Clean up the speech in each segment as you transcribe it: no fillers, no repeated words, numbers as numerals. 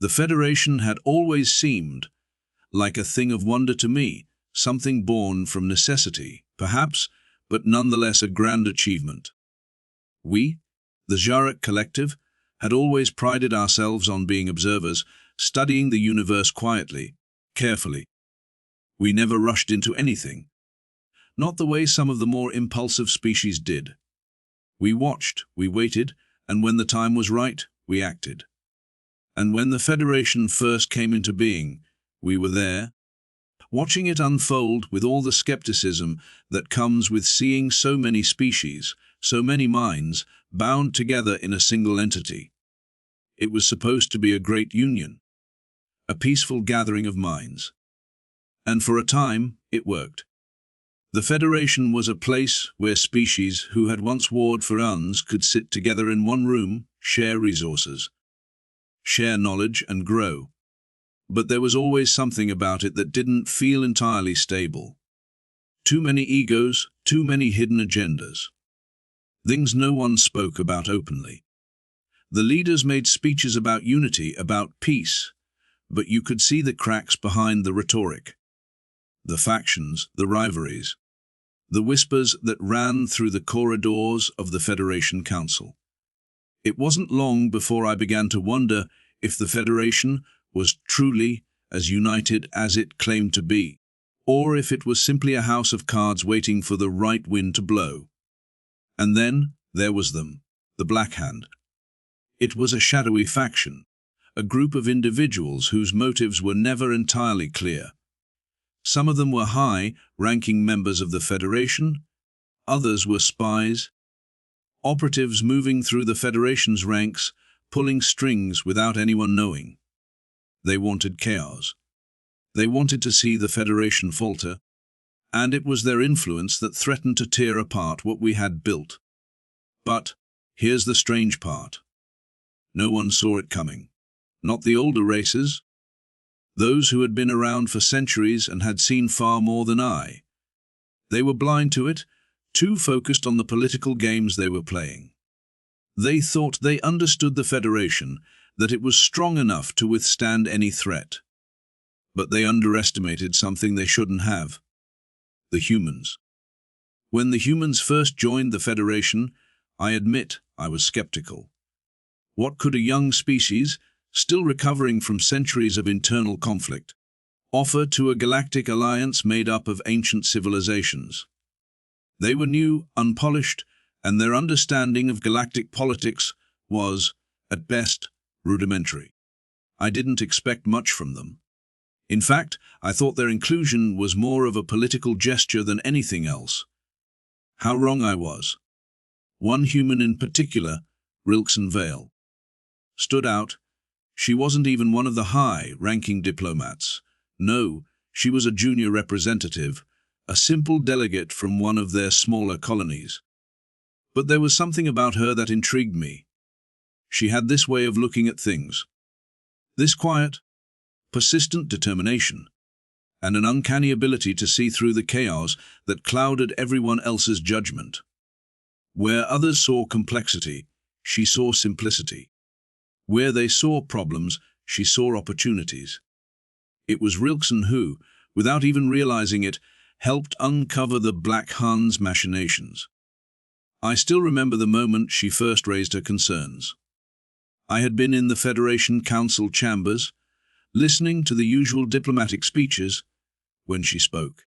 The Federation had always seemed like a thing of wonder to me, something born from necessity, perhaps, but nonetheless a grand achievement. We, the Jarak Collective, had always prided ourselves on being observers, studying the universe quietly, carefully. We never rushed into anything, not the way some of the more impulsive species did. We watched, we waited, and when the time was right, we acted. And when the Federation first came into being, we were there, watching it unfold with all the skepticism that comes with seeing so many species, so many minds, bound together in a single entity. It was supposed to be a great union, a peaceful gathering of minds. And for a time, it worked. The Federation was a place where species who had once warred for eons could sit together in one room, share resources, share knowledge and grow. But there was always something about it that didn't feel entirely stable. Too many egos, too many hidden agendas. Things no one spoke about openly. The leaders made speeches about unity, about peace, but you could see the cracks behind the rhetoric. The factions, the rivalries, the whispers that ran through the corridors of the Federation Council. It wasn't long before I began to wonder if the Federation was truly as united as it claimed to be, or if it was simply a house of cards waiting for the right wind to blow. And then there was them, the Black Hand. It was a shadowy faction, a group of individuals whose motives were never entirely clear. Some of them were high-ranking members of the Federation, others were spies, operatives moving through the Federation's ranks, pulling strings without anyone knowing. They wanted chaos. They wanted to see the Federation falter, and it was their influence that threatened to tear apart what we had built. But here's the strange part. No one saw it coming. Not the older races, those who had been around for centuries and had seen far more than I. They were blind to it, too focused on the political games they were playing. They thought they understood the Federation, that it was strong enough to withstand any threat. But they underestimated something they shouldn't have: the humans. When the humans first joined the Federation, I admit I was skeptical. What could a young species, still recovering from centuries of internal conflict, offer to a galactic alliance made up of ancient civilizations? They were new, unpolished, and their understanding of galactic politics was, at best, rudimentary. I didn't expect much from them. In fact, I thought their inclusion was more of a political gesture than anything else. How wrong I was. One human in particular, Rilkson Vale, stood out. She wasn't even one of the high-ranking diplomats. No, she was a junior representative, a simple delegate from one of their smaller colonies. But there was something about her that intrigued me. She had this way of looking at things, this quiet, persistent determination, and an uncanny ability to see through the chaos that clouded everyone else's judgment. Where others saw complexity, she saw simplicity. Where they saw problems, she saw opportunities. It was Rilkson who, without even realizing it, helped uncover the Black Hand's machinations. I still remember the moment she first raised her concerns. I had been in the Federation Council chambers, listening to the usual diplomatic speeches, when she spoke.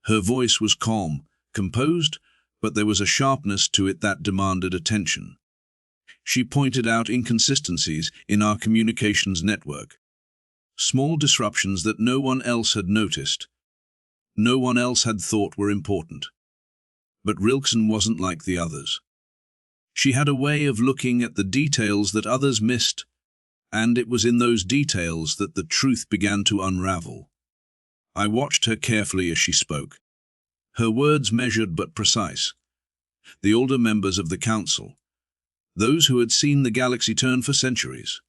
Her voice was calm, composed, but there was a sharpness to it that demanded attention. She pointed out inconsistencies in our communications network, small disruptions that no one else had noticed, no one else had thought were important. But Rilkson wasn't like the others. She had a way of looking at the details that others missed, and it was in those details that the truth began to unravel. I watched her carefully as she spoke. Her words measured but precise. The older members of the council, those who had seen the galaxy turn for centuries,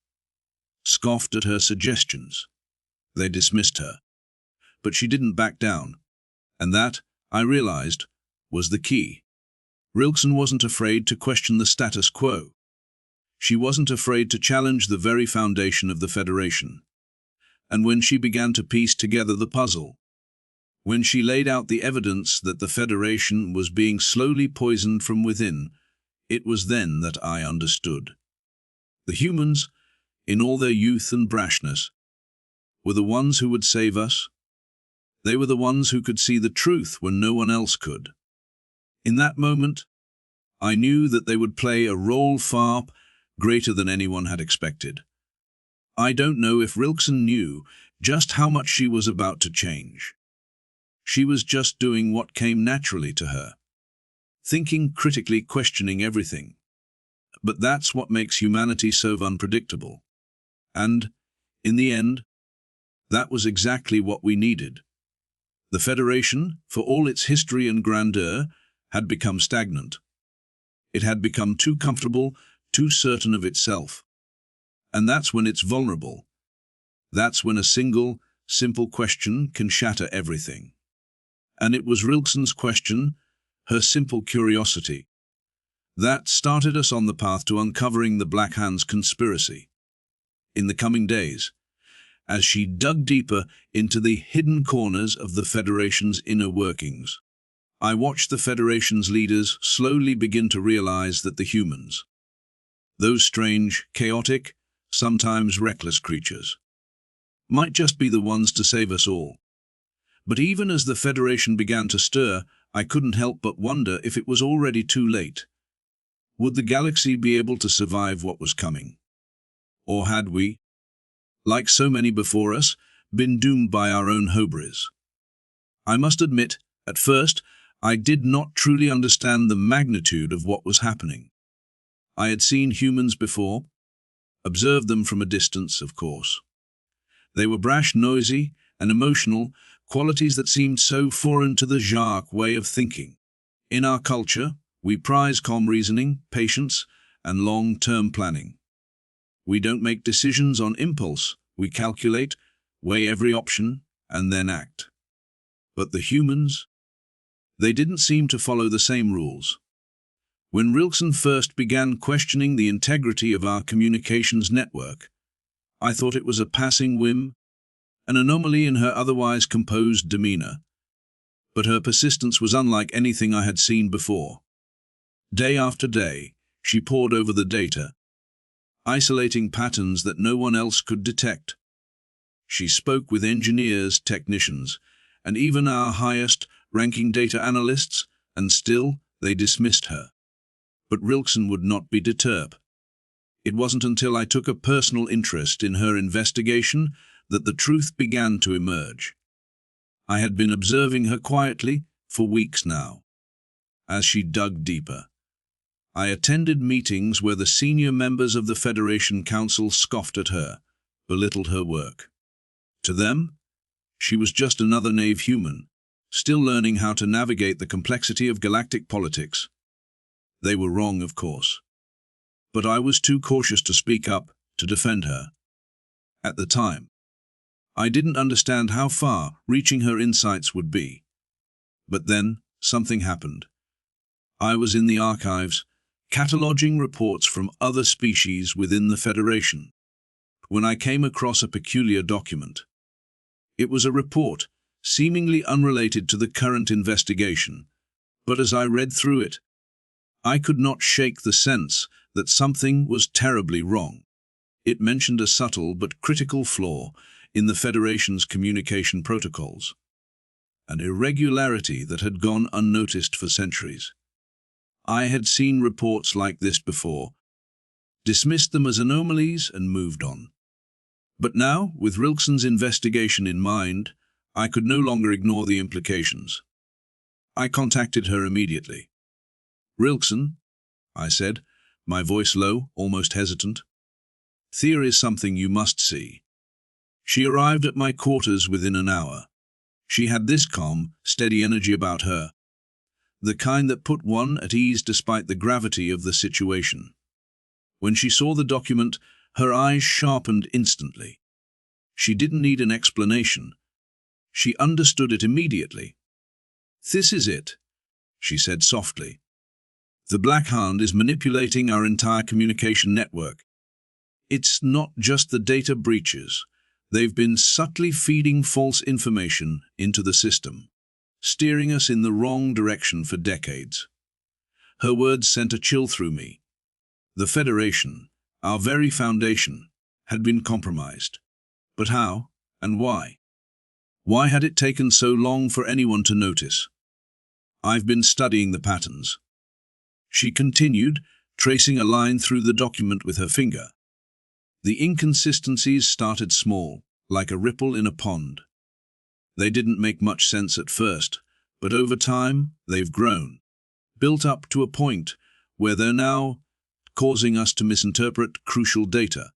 scoffed at her suggestions. They dismissed her. But she didn't back down, and that, I realized, was the key. Rilkson wasn't afraid to question the status quo. She wasn't afraid to challenge the very foundation of the Federation. And when she began to piece together the puzzle, when she laid out the evidence that the Federation was being slowly poisoned from within, it was then that I understood. The humans, in all their youth and brashness, were the ones who would save us. They were the ones who could see the truth when no one else could. In that moment, I knew that they would play a role far greater than anyone had expected. I don't know if Rilkson knew just how much she was about to change. She was just doing what came naturally to her, thinking critically, questioning everything. But that's what makes humanity so unpredictable. And, in the end, that was exactly what we needed. The Federation, for all its history and grandeur, had become stagnant. It had become too comfortable, too certain of itself. And that's when it's vulnerable. That's when a single, simple question can shatter everything. And it was Rilkson's question, her simple curiosity, that started us on the path to uncovering the Black Hand's conspiracy. In the coming days, as she dug deeper into the hidden corners of the Federation's inner workings, I watched the Federation's leaders slowly begin to realize that the humans, those strange, chaotic, sometimes reckless creatures, might just be the ones to save us all. But even as the Federation began to stir, I couldn't help but wonder if it was already too late. Would the galaxy be able to survive what was coming? Or had we, like so many before us, been doomed by our own hubris? I must admit, at first, I did not truly understand the magnitude of what was happening. I had seen humans before, observed them from a distance, of course. They were brash, noisy, and emotional, qualities that seemed so foreign to the Jacques way of thinking. In our culture, we prize calm reasoning, patience, and long-term planning. We don't make decisions on impulse. We calculate, weigh every option, and then act. But the humans, they didn't seem to follow the same rules. When Rilkson first began questioning the integrity of our communications network, I thought it was a passing whim, an anomaly in her otherwise composed demeanor. But her persistence was unlike anything I had seen before. Day after day, she pored over the data, isolating patterns that no one else could detect. She spoke with engineers, technicians, and even our highest-ranking data analysts, and still they dismissed her. But Rilkson would not be deterred. It wasn't until I took a personal interest in her investigation that the truth began to emerge. I had been observing her quietly for weeks now. As she dug deeper, I attended meetings where the senior members of the Federation Council scoffed at her, belittled her work. To them, she was just another naive human, still learning how to navigate the complexity of galactic politics. They were wrong, of course. But I was too cautious to speak up, to defend her. At the time, I didn't understand how far-reaching her insights would be. But then, something happened. I was in the archives, cataloging reports from other species within the Federation, when I came across a peculiar document. It was a report, seemingly unrelated to the current investigation, but as I read through it, I could not shake the sense that something was terribly wrong. It mentioned a subtle but critical flaw in the Federation's communication protocols, an irregularity that had gone unnoticed for centuries. I had seen reports like this before, dismissed them as anomalies, and moved on. But now, with Rilkson's investigation in mind, I could no longer ignore the implications. I contacted her immediately. "Rilkson," I said, my voice low, almost hesitant, "Thea is something you must see." She arrived at my quarters within an hour. She had this calm, steady energy about her, the kind that put one at ease despite the gravity of the situation. When she saw the document, her eyes sharpened instantly. She didn't need an explanation. She understood it immediately. "This is it," she said softly. The Black Hand is manipulating our entire communication network. It's not just the data breaches. They've been subtly feeding false information into the system, steering us in the wrong direction for decades. Her words sent a chill through me. The Federation, our very foundation, had been compromised. But how and why? Why had it taken so long for anyone to notice? I've been studying the patterns. She continued, tracing a line through the document with her finger. The inconsistencies started small, like a ripple in a pond. They didn't make much sense at first, but over time they've grown, built up to a point where they're now causing us to misinterpret crucial data.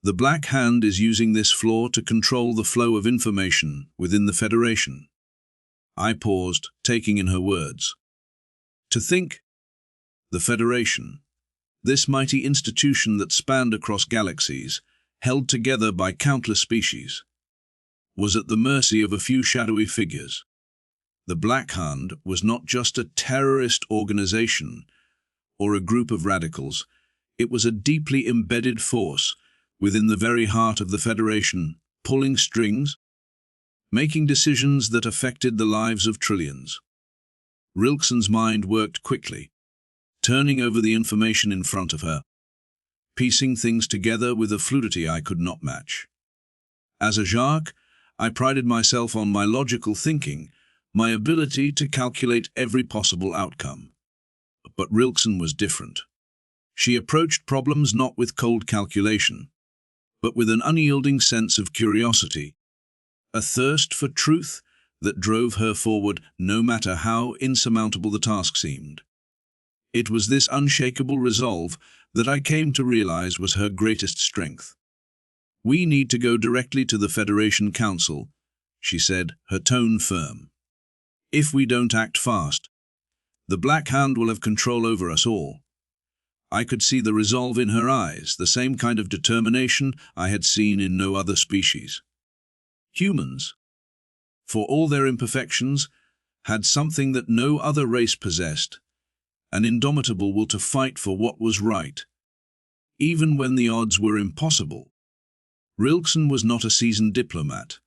The Black Hand is using this flaw to control the flow of information within the Federation. I paused, taking in her words. To think, the Federation, this mighty institution that spanned across galaxies, held together by countless species, was at the mercy of a few shadowy figures. The Black Hand was not just a terrorist organization or a group of radicals. It was a deeply embedded force within the very heart of the Federation, pulling strings, making decisions that affected the lives of trillions. Rilkson's mind worked quickly, turning over the information in front of her, piecing things together with a fluidity I could not match. As a Jacques, I prided myself on my logical thinking, my ability to calculate every possible outcome. But Rilkson was different. She approached problems not with cold calculation, but with an unyielding sense of curiosity, a thirst for truth that drove her forward no matter how insurmountable the task seemed. It was this unshakable resolve that I came to realize was her greatest strength. We need to go directly to the Federation Council, she said, her tone firm. If we don't act fast, the Black Hand will have control over us all. I could see the resolve in her eyes, the same kind of determination I had seen in no other species. Humans, for all their imperfections, had something that no other race possessed, an indomitable will to fight for what was right, even when the odds were impossible. Rilkson was not a seasoned diplomat.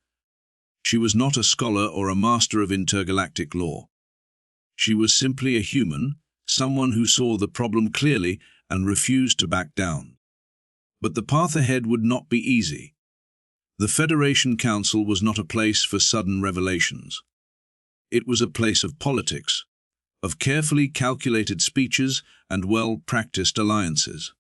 She was not a scholar or a master of intergalactic law. She was simply a human, someone who saw the problem clearly and refused to back down. But the path ahead would not be easy. The Federation Council was not a place for sudden revelations. It was a place of politics, of carefully calculated speeches and well-practiced alliances.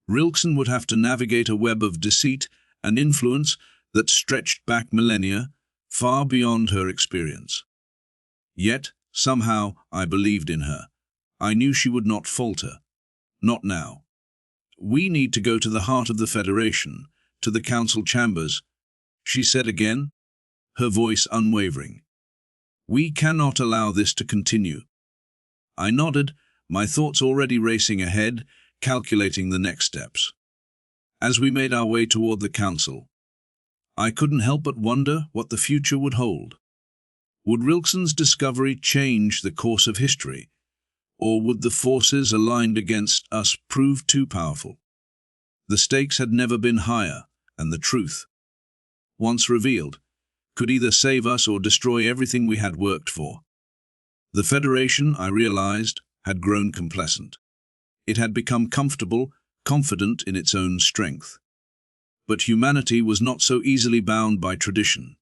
Rilkson would have to navigate a web of deceit and influence that stretched back millennia, far beyond her experience. Yet, somehow, I believed in her. I knew she would not falter. Not now. We need to go to the heart of the Federation, to the council chambers, she said again, her voice unwavering. We cannot allow this to continue. I nodded, my thoughts already racing ahead, calculating the next steps. As we made our way toward the council, I couldn't help but wonder what the future would hold. Would Rilkson's discovery change the course of history, or would the forces aligned against us prove too powerful? The stakes had never been higher, and the truth, once revealed, could either save us or destroy everything we had worked for. The Federation, I realized, had grown complacent. It had become comfortable, confident in its own strength. But humanity was not so easily bound by tradition.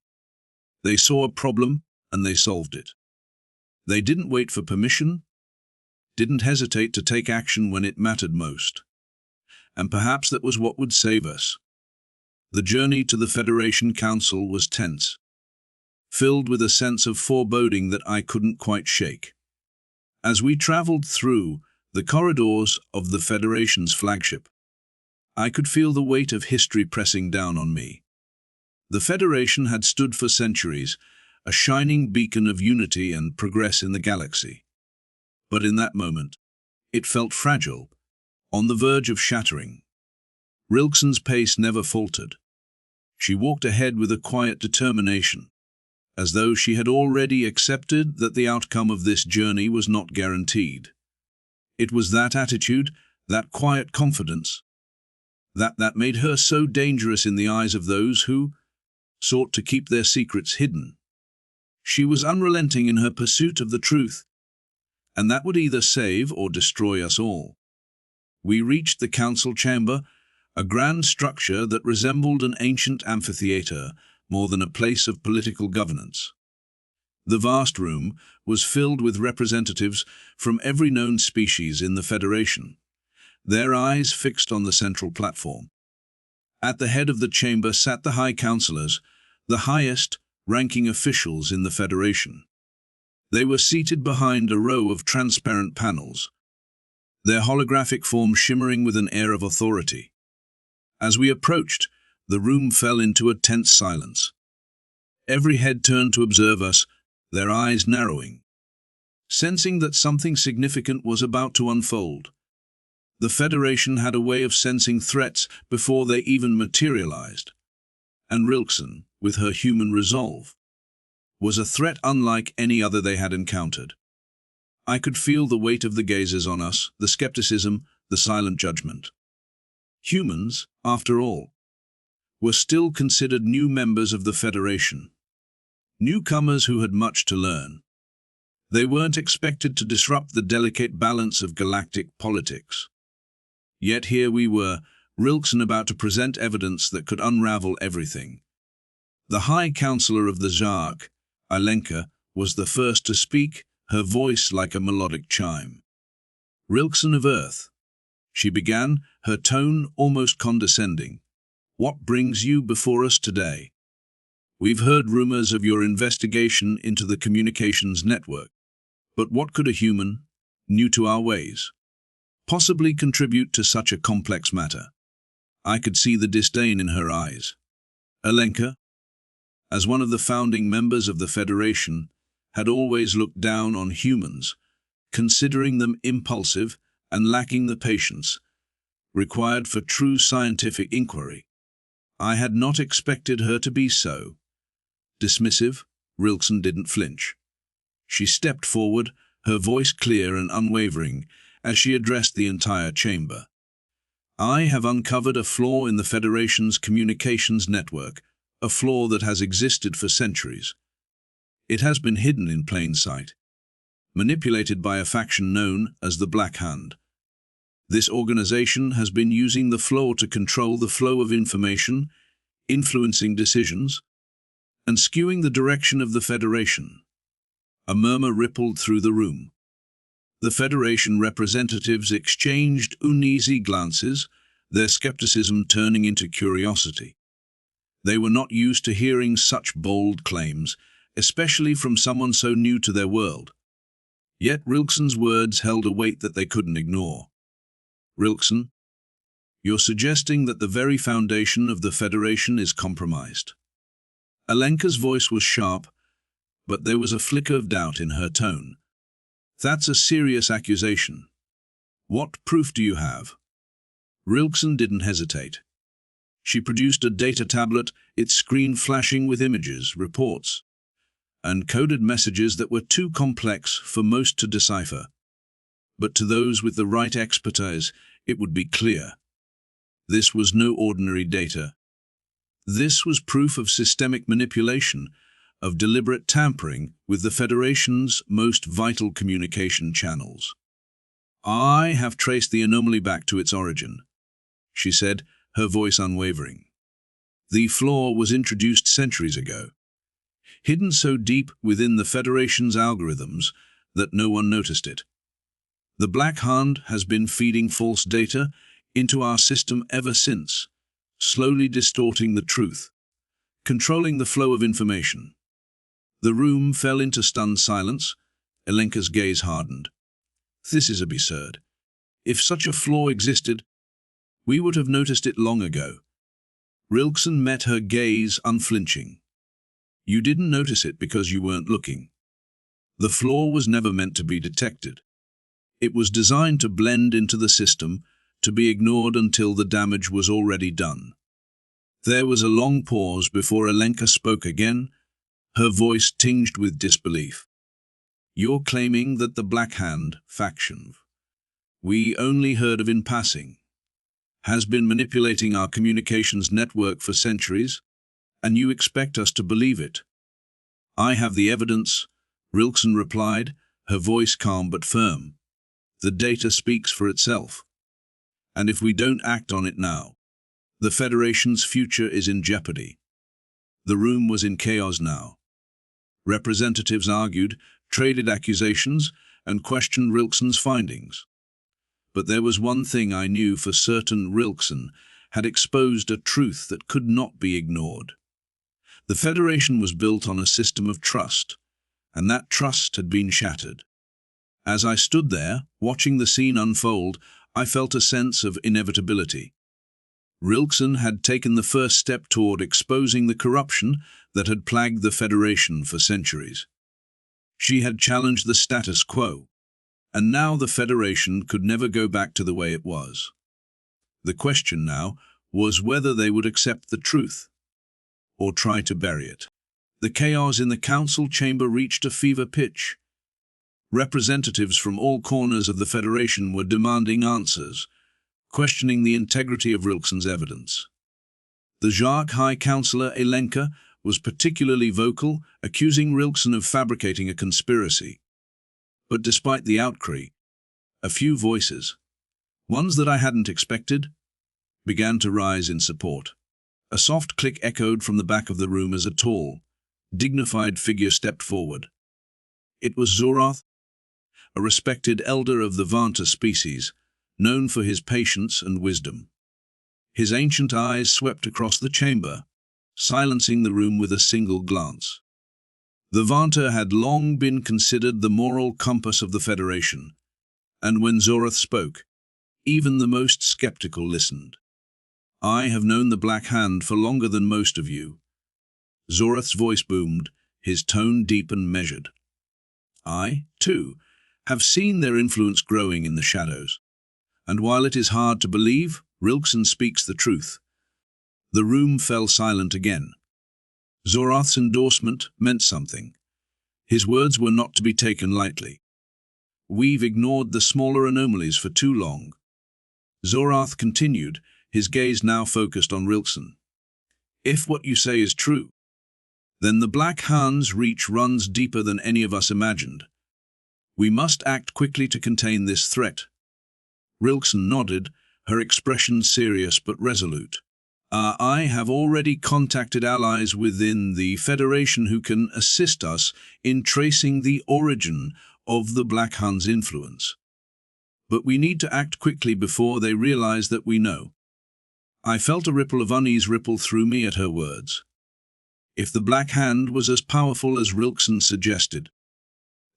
They saw a problem, and they solved it. They didn't wait for permission, didn't hesitate to take action when it mattered most. And perhaps that was what would save us. The journey to the Federation Council was tense, filled with a sense of foreboding that I couldn't quite shake. As we traveled through the corridors of the Federation's flagship, I could feel the weight of history pressing down on me. The Federation had stood for centuries, a shining beacon of unity and progress in the galaxy. But in that moment, it felt fragile, on the verge of shattering. Rilkson's pace never faltered. She walked ahead with a quiet determination, as though she had already accepted that the outcome of this journey was not guaranteed. It was that attitude, that quiet confidence, that made her so dangerous in the eyes of those who sought to keep their secrets hidden. She was unrelenting in her pursuit of the truth, and that would either save or destroy us all. We reached the council chamber, a grand structure that resembled an ancient amphitheater more than a place of political governance. The vast room was filled with representatives from every known species in the Federation, their eyes fixed on the central platform. At the head of the chamber sat the High Councillors, the highest-ranking officials in the Federation. They were seated behind a row of transparent panels, their holographic form shimmering with an air of authority. As we approached, the room fell into a tense silence. Every head turned to observe us, their eyes narrowing, sensing that something significant was about to unfold. The Federation had a way of sensing threats before they even materialized, and Rilkson, with her human resolve, was a threat unlike any other they had encountered. I could feel the weight of the gazes on us, the skepticism, the silent judgment. Humans, after all, were still considered new members of the Federation, newcomers who had much to learn. They weren't expected to disrupt the delicate balance of galactic politics. Yet here we were, Rilkson about to present evidence that could unravel everything. The High Counselor of the Zark, Alenka, was the first to speak, her voice like a melodic chime. "Rilkson of Earth," she began, her tone almost condescending. "What brings you before us today? We've heard rumors of your investigation into the communications network. But what could a human, new to our ways, possibly contribute to such a complex matter?" I could see the disdain in her eyes. Alenka, as one of the founding members of the Federation, had always looked down on humans, considering them impulsive and lacking the patience required for true scientific inquiry. I had not expected her to be so dismissive. Rilkson didn't flinch. She stepped forward, her voice clear and unwavering, as she addressed the entire chamber. "I have uncovered a flaw in the Federation's communications network, a flaw that has existed for centuries. It has been hidden in plain sight, manipulated by a faction known as the Black Hand. This organization has been using the flaw to control the flow of information, influencing decisions, and skewing the direction of the Federation." A murmur rippled through the room. The Federation representatives exchanged uneasy glances, their skepticism turning into curiosity. They were not used to hearing such bold claims, especially from someone so new to their world. Yet Rilkson's words held a weight that they couldn't ignore. "Rilkson, you're suggesting that the very foundation of the Federation is compromised." Alenka's voice was sharp, but there was a flicker of doubt in her tone. "That's a serious accusation. What proof do you have?" Rilkson didn't hesitate. She produced a data tablet, its screen flashing with images, reports, and coded messages that were too complex for most to decipher. But to those with the right expertise, it would be clear. This was no ordinary data. This was proof of systemic manipulation, of deliberate tampering with the Federation's most vital communication channels. "I have traced the anomaly back to its origin," she said, her voice unwavering. "The flaw was introduced centuries ago, hidden so deep within the Federation's algorithms that no one noticed it. The Black Hand has been feeding false data into our system ever since, slowly distorting the truth, controlling the flow of information." The room fell into stunned silence. Alenka's gaze hardened. "This is absurd. If such a flaw existed, we would have noticed it long ago." Rilkson met her gaze unflinching. "You didn't notice it because you weren't looking. The flaw was never meant to be detected. It was designed to blend into the system, to be ignored until the damage was already done." There was a long pause before Alenka spoke again, her voice tinged with disbelief. "You're claiming that the Black Hand faction we only heard of in passing, has been manipulating our communications network for centuries, and you expect us to believe it. I have the evidence, Rilkson replied, her voice calm but firm. The data speaks for itself. And if we don't act on it now, the Federation's future is in jeopardy. The room was in chaos now. Representatives argued, traded accusations, and questioned Rilkson's findings. But there was one thing I knew for certain: Rilkson had exposed a truth that could not be ignored. The Federation was built on a system of trust, and that trust had been shattered. As I stood there, watching the scene unfold, I felt a sense of inevitability. Rilkson had taken the first step toward exposing the corruption that had plagued the Federation for centuries. She had challenged the status quo, and now the Federation could never go back to the way it was. The question now was whether they would accept the truth, or try to bury it. The chaos in the council chamber reached a fever pitch. Representatives from all corners of the Federation were demanding answers, questioning the integrity of Rilkson's evidence. The Jark High Counselor Elenka was particularly vocal, accusing Rilkson of fabricating a conspiracy. But despite the outcry, a few voices, ones that I hadn't expected, began to rise in support. A soft click echoed from the back of the room as a tall, dignified figure stepped forward. It was Zoroth, a respected elder of the Vanta species, known for his patience and wisdom. His ancient eyes swept across the chamber, silencing the room with a single glance. The Vanta had long been considered the moral compass of the Federation, and when Zoroth spoke, even the most skeptical listened. I have known the Black Hand for longer than most of you. Zoroth's voice boomed, his tone deep and measured. I, too, have seen their influence growing in the shadows. And while it is hard to believe, Rilkson speaks the truth. The room fell silent again. Zoroth's endorsement meant something. His words were not to be taken lightly. We've ignored the smaller anomalies for too long. Zoroth continued, his gaze now focused on Rilkson. If what you say is true, then the Black Hand's reach runs deeper than any of us imagined. We must act quickly to contain this threat. Rilkson nodded, her expression serious but resolute. I have already contacted allies within the Federation who can assist us in tracing the origin of the Black Hand's influence. But we need to act quickly before they realize that we know. I felt a ripple of unease ripple through me at her words. If the Black Hand was as powerful as Rilkson suggested,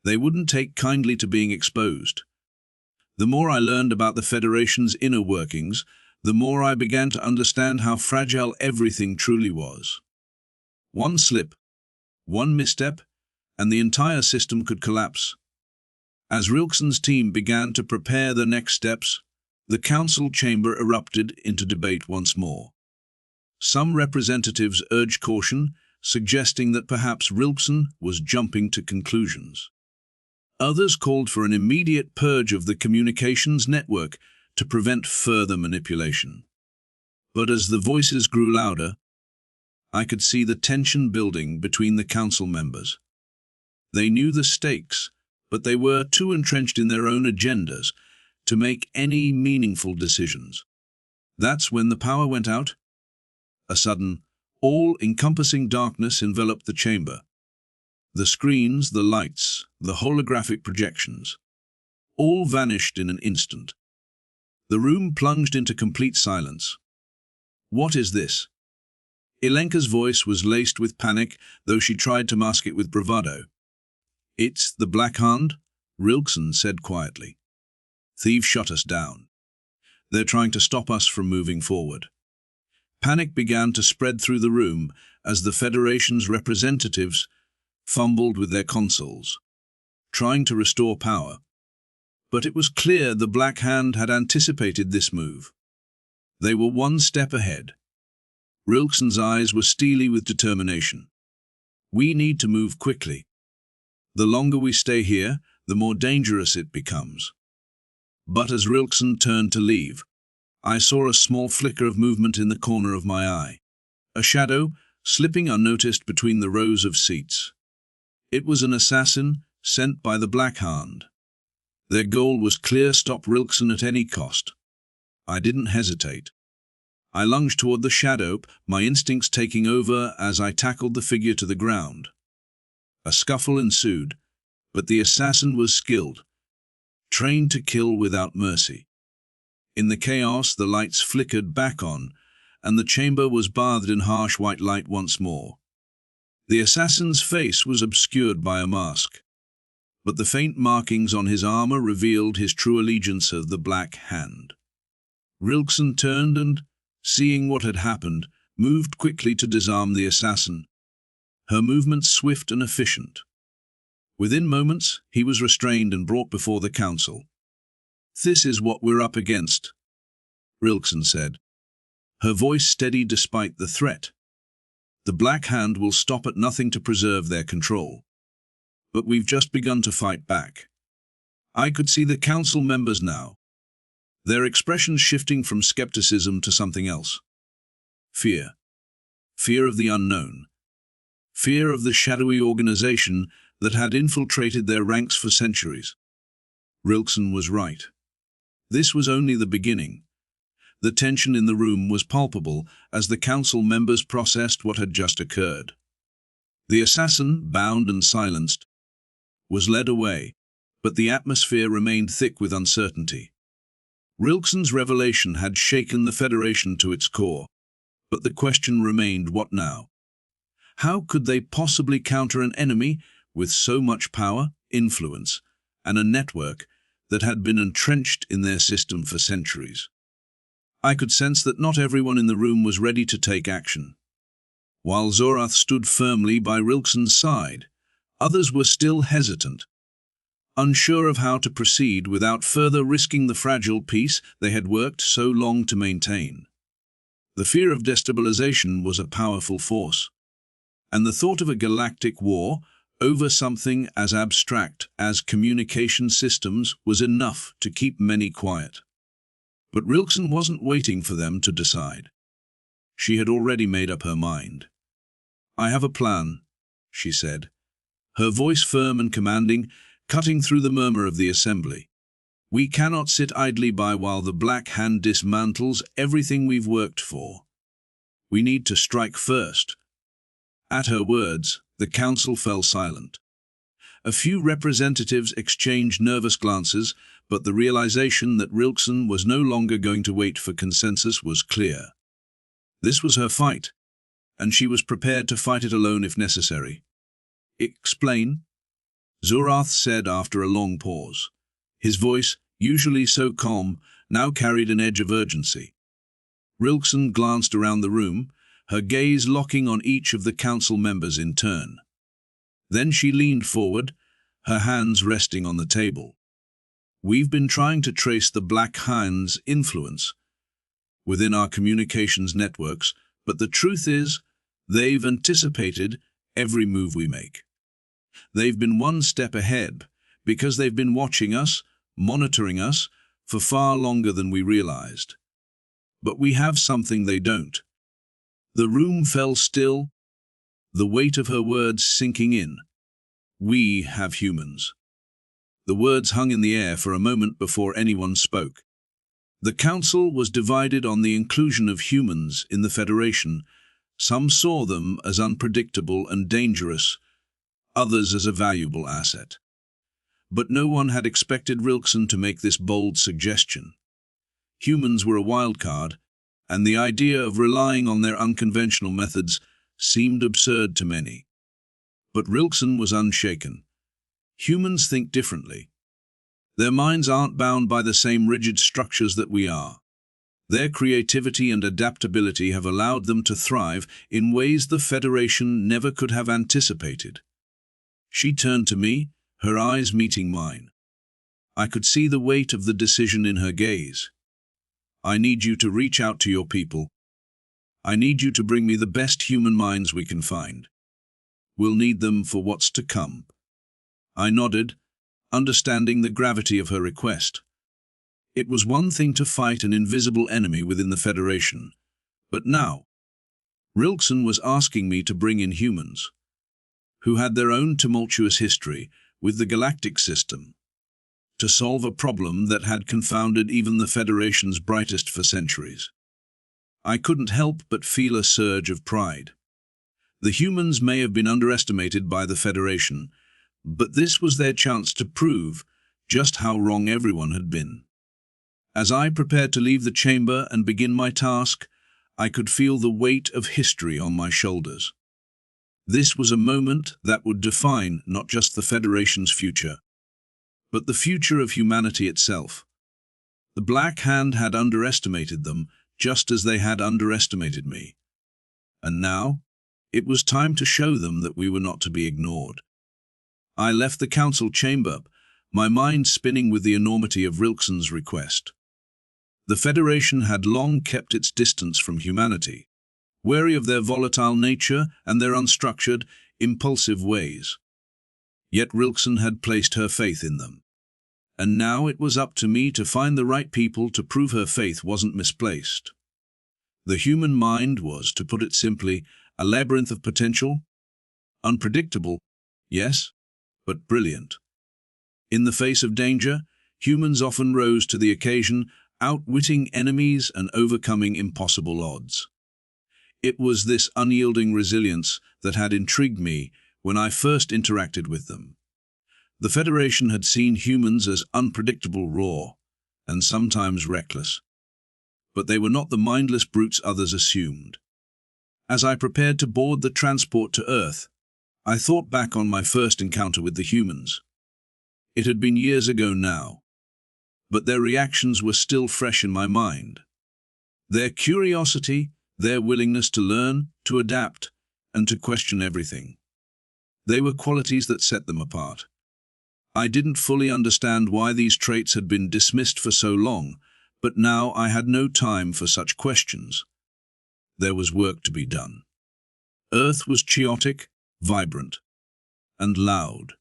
they wouldn't take kindly to being exposed. The more I learned about the Federation's inner workings, the more I began to understand how fragile everything truly was. One slip, one misstep, and the entire system could collapse. As Rilkson's team began to prepare the next steps, the council chamber erupted into debate once more. Some representatives urged caution, suggesting that perhaps Rilkson was jumping to conclusions. Others called for an immediate purge of the communications network to prevent further manipulation. But as the voices grew louder, I could see the tension building between the council members. They knew the stakes, but they were too entrenched in their own agendas to make any meaningful decisions. That's when the power went out. A sudden, all-encompassing darkness enveloped the chamber. The screens, the lights, the holographic projections, all vanished in an instant. The room plunged into complete silence. What is this? Elenka's voice was laced with panic, though she tried to mask it with bravado. It's the Black Hand, Rilkson said quietly. Thieves shut us down. They're trying to stop us from moving forward. Panic began to spread through the room as the Federation's representatives fumbled with their consoles, trying to restore power. But it was clear the Black Hand had anticipated this move. They were one step ahead. Rilkson's eyes were steely with determination. We need to move quickly. The longer we stay here, the more dangerous it becomes. But as Rilkson turned to leave, I saw a small flicker of movement in the corner of my eye, a shadow slipping unnoticed between the rows of seats. It was an assassin sent by the Black Hand. Their goal was clear: stop Rilkson at any cost. I didn't hesitate. I lunged toward the shadow, my instincts taking over as I tackled the figure to the ground. A scuffle ensued, but the assassin was skilled, trained to kill without mercy. In the chaos, the lights flickered back on, and the chamber was bathed in harsh white light once more. The assassin's face was obscured by a mask, but the faint markings on his armor revealed his true allegiance of the Black Hand. Rilkson turned and, seeing what had happened, moved quickly to disarm the assassin, her movements swift and efficient. Within moments, he was restrained and brought before the council. "This is what we're up against," Rilkson said, her voice steady despite the threat. "The Black Hand will stop at nothing to preserve their control. But we've just begun to fight back." I could see the council members now, their expressions shifting from skepticism to something else. Fear. Fear of the unknown. Fear of the shadowy organization that had infiltrated their ranks for centuries. Rilkson was right. This was only the beginning. The tension in the room was palpable as the council members processed what had just occurred. The assassin, bound and silenced, was led away, but the atmosphere remained thick with uncertainty. Rilkson's revelation had shaken the Federation to its core, but the question remained: what now? How could they possibly counter an enemy with so much power, influence, and a network that had been entrenched in their system for centuries? I could sense that not everyone in the room was ready to take action. While Zorath stood firmly by Rilkson's side, others were still hesitant, unsure of how to proceed without further risking the fragile peace they had worked so long to maintain. The fear of destabilization was a powerful force, and the thought of a galactic war over something as abstract as communication systems was enough to keep many quiet. But Rilkson wasn't waiting for them to decide. She had already made up her mind. "I have a plan," she said, her voice firm and commanding, cutting through the murmur of the assembly. "We cannot sit idly by while the Black Hand dismantles everything we've worked for. We need to strike first." At her words, the council fell silent. A few representatives exchanged nervous glances, but the realization that Rilkson was no longer going to wait for consensus was clear. This was her fight, and she was prepared to fight it alone if necessary. "Explain," Zorath said after a long pause. His voice, usually so calm, now carried an edge of urgency. Rilkson glanced around the room, her gaze locking on each of the council members in turn. Then she leaned forward, her hands resting on the table. "We've been trying to trace the Black Hand's influence within our communications networks, but the truth is, they've anticipated every move we make. They've been one step ahead because they've been watching us, monitoring us, for far longer than we realized. But we have something they don't." The room fell still, the weight of her words sinking in. "We have humans." The words hung in the air for a moment before anyone spoke. The council was divided on the inclusion of humans in the Federation. Some saw them as unpredictable and dangerous, others as a valuable asset. But no one had expected Rilkson to make this bold suggestion. Humans were a wild card, and the idea of relying on their unconventional methods seemed absurd to many. But Rilkson was unshaken. Humans think differently. Their minds aren't bound by the same rigid structures that we are. Their creativity and adaptability have allowed them to thrive in ways the Federation never could have anticipated. She turned to me, her eyes meeting mine. I could see the weight of the decision in her gaze. "I need you to reach out to your people. I need you to bring me the best human minds we can find. We'll need them for what's to come." I nodded, understanding the gravity of her request. It was one thing to fight an invisible enemy within the Federation, but now, Rilkson was asking me to bring in humans, who had their own tumultuous history with the galactic system, to solve a problem that had confounded even the Federation's brightest for centuries. I couldn't help but feel a surge of pride. The humans may have been underestimated by the Federation, but this was their chance to prove just how wrong everyone had been. As I prepared to leave the chamber and begin my task, I could feel the weight of history on my shoulders. This was a moment that would define not just the Federation's future, but the future of humanity itself. The Black Hand had underestimated them just as they had underestimated me. And now, it was time to show them that we were not to be ignored. I left the council chamber, my mind spinning with the enormity of Rilkson's request. The Federation had long kept its distance from humanity, wary of their volatile nature and their unstructured, impulsive ways. Yet Rilkson had placed her faith in them. And now it was up to me to find the right people to prove her faith wasn't misplaced. The human mind was, to put it simply, a labyrinth of potential. Unpredictable, yes, but brilliant. In the face of danger, humans often rose to the occasion, outwitting enemies and overcoming impossible odds. It was this unyielding resilience that had intrigued me when I first interacted with them. The Federation had seen humans as unpredictable, raw, and sometimes reckless. But they were not the mindless brutes others assumed. As I prepared to board the transport to Earth, I thought back on my first encounter with the humans. It had been years ago now, but their reactions were still fresh in my mind. Their curiosity, their willingness to learn, to adapt, and to question everything. They were qualities that set them apart. I didn't fully understand why these traits had been dismissed for so long, but now I had no time for such questions. There was work to be done. Earth was chaotic, vibrant, and loud.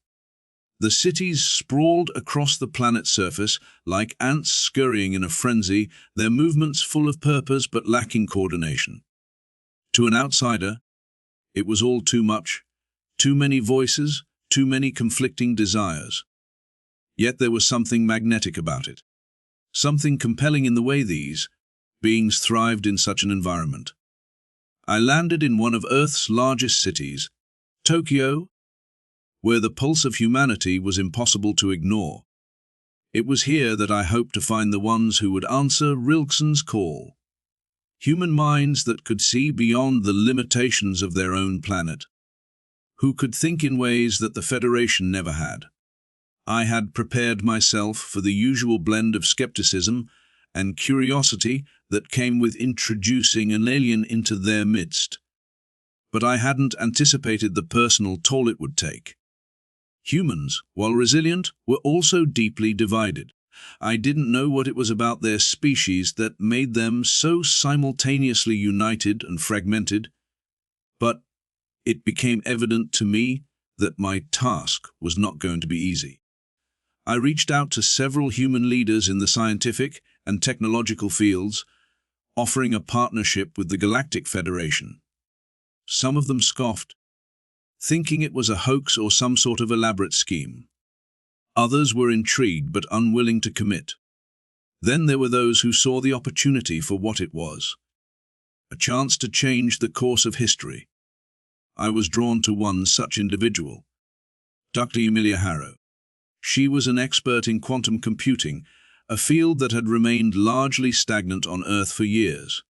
The cities sprawled across the planet's surface like ants scurrying in a frenzy, their movements full of purpose but lacking coordination. To an outsider, it was all too much, too many voices, too many conflicting desires. Yet there was something magnetic about it, something compelling in the way these beings thrived in such an environment. I landed in one of Earth's largest cities, Tokyo, where the pulse of humanity was impossible to ignore. It was here that I hoped to find the ones who would answer Rilkson's call. Human minds that could see beyond the limitations of their own planet, who could think in ways that the Federation never had. I had prepared myself for the usual blend of skepticism and curiosity that came with introducing an alien into their midst. But I hadn't anticipated the personal toll it would take. Humans, while resilient, were also deeply divided. I didn't know what it was about their species that made them so simultaneously united and fragmented, but it became evident to me that my task was not going to be easy. I reached out to several human leaders in the scientific and technological fields, offering a partnership with the Galactic Federation. Some of them scoffed, thinking it was a hoax or some sort of elaborate scheme. Others were intrigued but unwilling to commit. Then there were those who saw the opportunity for what it was, a chance to change the course of history. I was drawn to one such individual, Dr. Emilia Harrow. She was an expert in quantum computing, a field that had remained largely stagnant on Earth for years.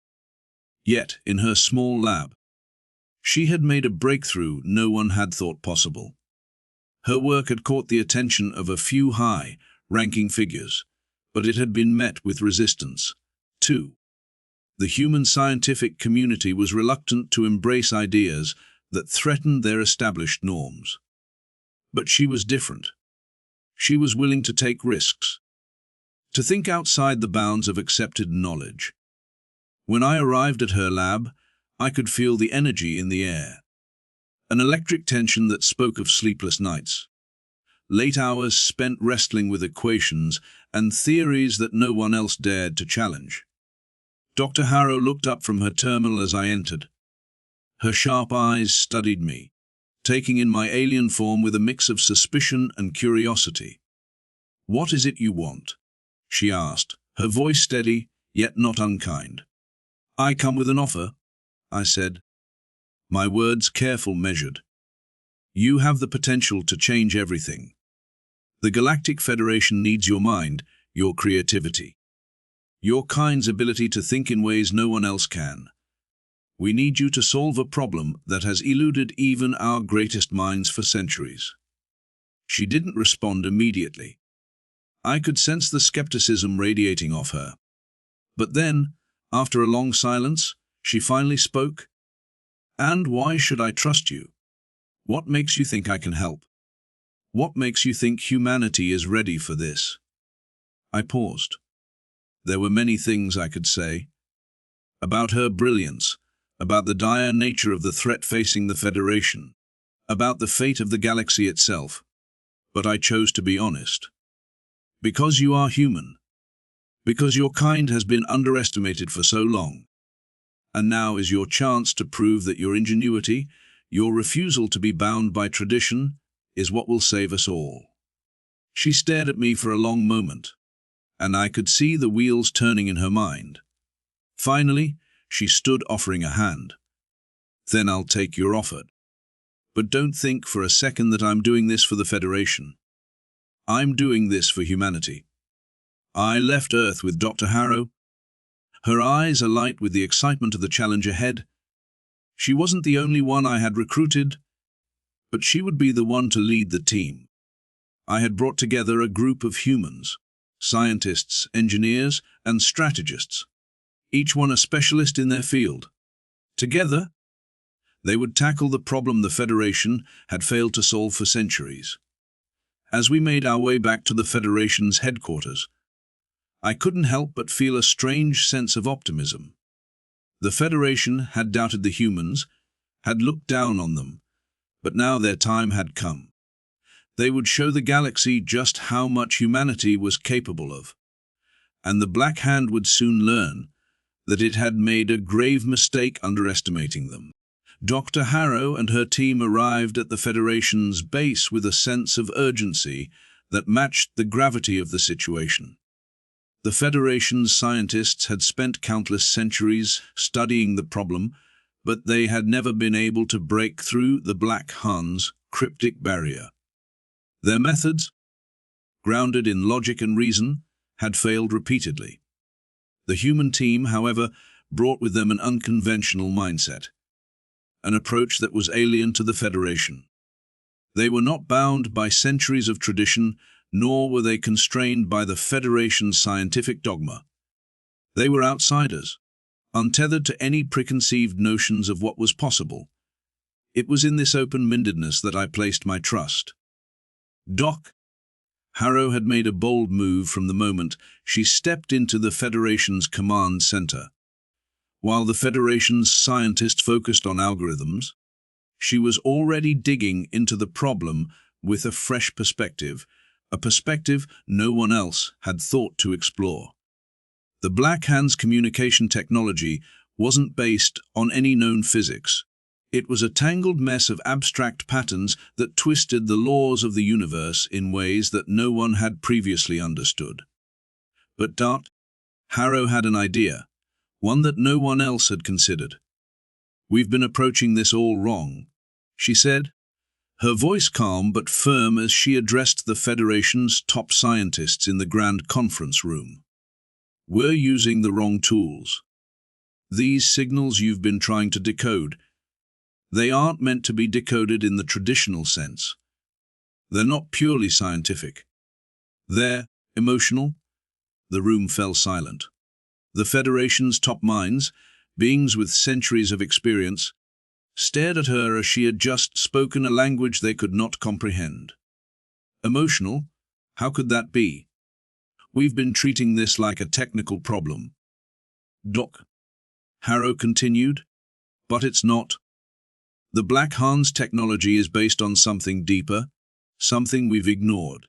Yet, in her small lab, she had made a breakthrough no one had thought possible. Her work had caught the attention of a few high-ranking figures, but it had been met with resistance, too. The human scientific community was reluctant to embrace ideas that threatened their established norms. But she was different. She was willing to take risks, to think outside the bounds of accepted knowledge. When I arrived at her lab, I could feel the energy in the air, an electric tension that spoke of sleepless nights. late hours spent wrestling with equations and theories that no one else dared to challenge. Dr. Harrow looked up from her terminal as I entered. Her sharp eyes studied me, taking in my alien form with a mix of suspicion and curiosity. "What is it you want?" she asked, her voice steady, yet not unkind. "I come with an offer," I said, my words careful, measured. "You have the potential to change everything. The Galactic Federation needs your mind, your creativity, your kind's ability to think in ways no one else can. We need you to solve a problem that has eluded even our greatest minds for centuries." She didn't respond immediately. I could sense the skepticism radiating off her. But then, after a long silence, she finally spoke. "And why should I trust you? What makes you think I can help? What makes you think humanity is ready for this?" I paused. There were many things I could say. About her brilliance, about the dire nature of the threat facing the Federation, about the fate of the galaxy itself. But I chose to be honest. Because you are human. Because your kind has been underestimated for so long. And now is your chance to prove that your ingenuity, your refusal to be bound by tradition, is what will save us all. She stared at me for a long moment, and I could see the wheels turning in her mind. Finally, she stood, offering a hand. "Then I'll take your offer. But don't think for a second that I'm doing this for the Federation. I'm doing this for humanity." I left Earth with Dr. Harrow, her eyes alight with the excitement of the challenge ahead. She wasn't the only one I had recruited, but she would be the one to lead the team. I had brought together a group of humans, scientists, engineers, and strategists, each one a specialist in their field. Together, they would tackle the problem the Federation had failed to solve for centuries. As we made our way back to the Federation's headquarters, I couldn't help but feel a strange sense of optimism. The Federation had doubted the humans, had looked down on them, but now their time had come. They would show the galaxy just how much humanity was capable of, and the Black Hand would soon learn that it had made a grave mistake underestimating them. Dr. Harrow and her team arrived at the Federation's base with a sense of urgency that matched the gravity of the situation. The Federation's scientists had spent countless centuries studying the problem, but they had never been able to break through the Black Hand's cryptic barrier. Their methods, grounded in logic and reason, had failed repeatedly. The human team, however, brought with them an unconventional mindset, an approach that was alien to the Federation. They were not bound by centuries of tradition, nor were they constrained by the Federation's scientific dogma. They were outsiders, untethered to any preconceived notions of what was possible. It was in this open-mindedness that I placed my trust. Doc Harrow had made a bold move from the moment she stepped into the Federation's command center. While the Federation's scientists focused on algorithms, she was already digging into the problem with a fresh perspective, a perspective no one else had thought to explore. The Black Hand's communication technology wasn't based on any known physics. It was a tangled mess of abstract patterns that twisted the laws of the universe in ways that no one had previously understood. But Dr. Harrow had an idea, one that no one else had considered. "We've been approaching this all wrong," she said, her voice calm but firm as she addressed the Federation's top scientists in the Grand Conference Room. "We're using the wrong tools. These signals you've been trying to decode, they aren't meant to be decoded in the traditional sense. They're not purely scientific. They're emotional." The room fell silent. The Federation's top minds, beings with centuries of experience, stared at her as she had just spoken a language they could not comprehend. "Emotional? How could that be? We've been treating this like a technical problem." Dr. Harrow continued, "But it's not. The Black Hand's technology is based on something deeper, something we've ignored.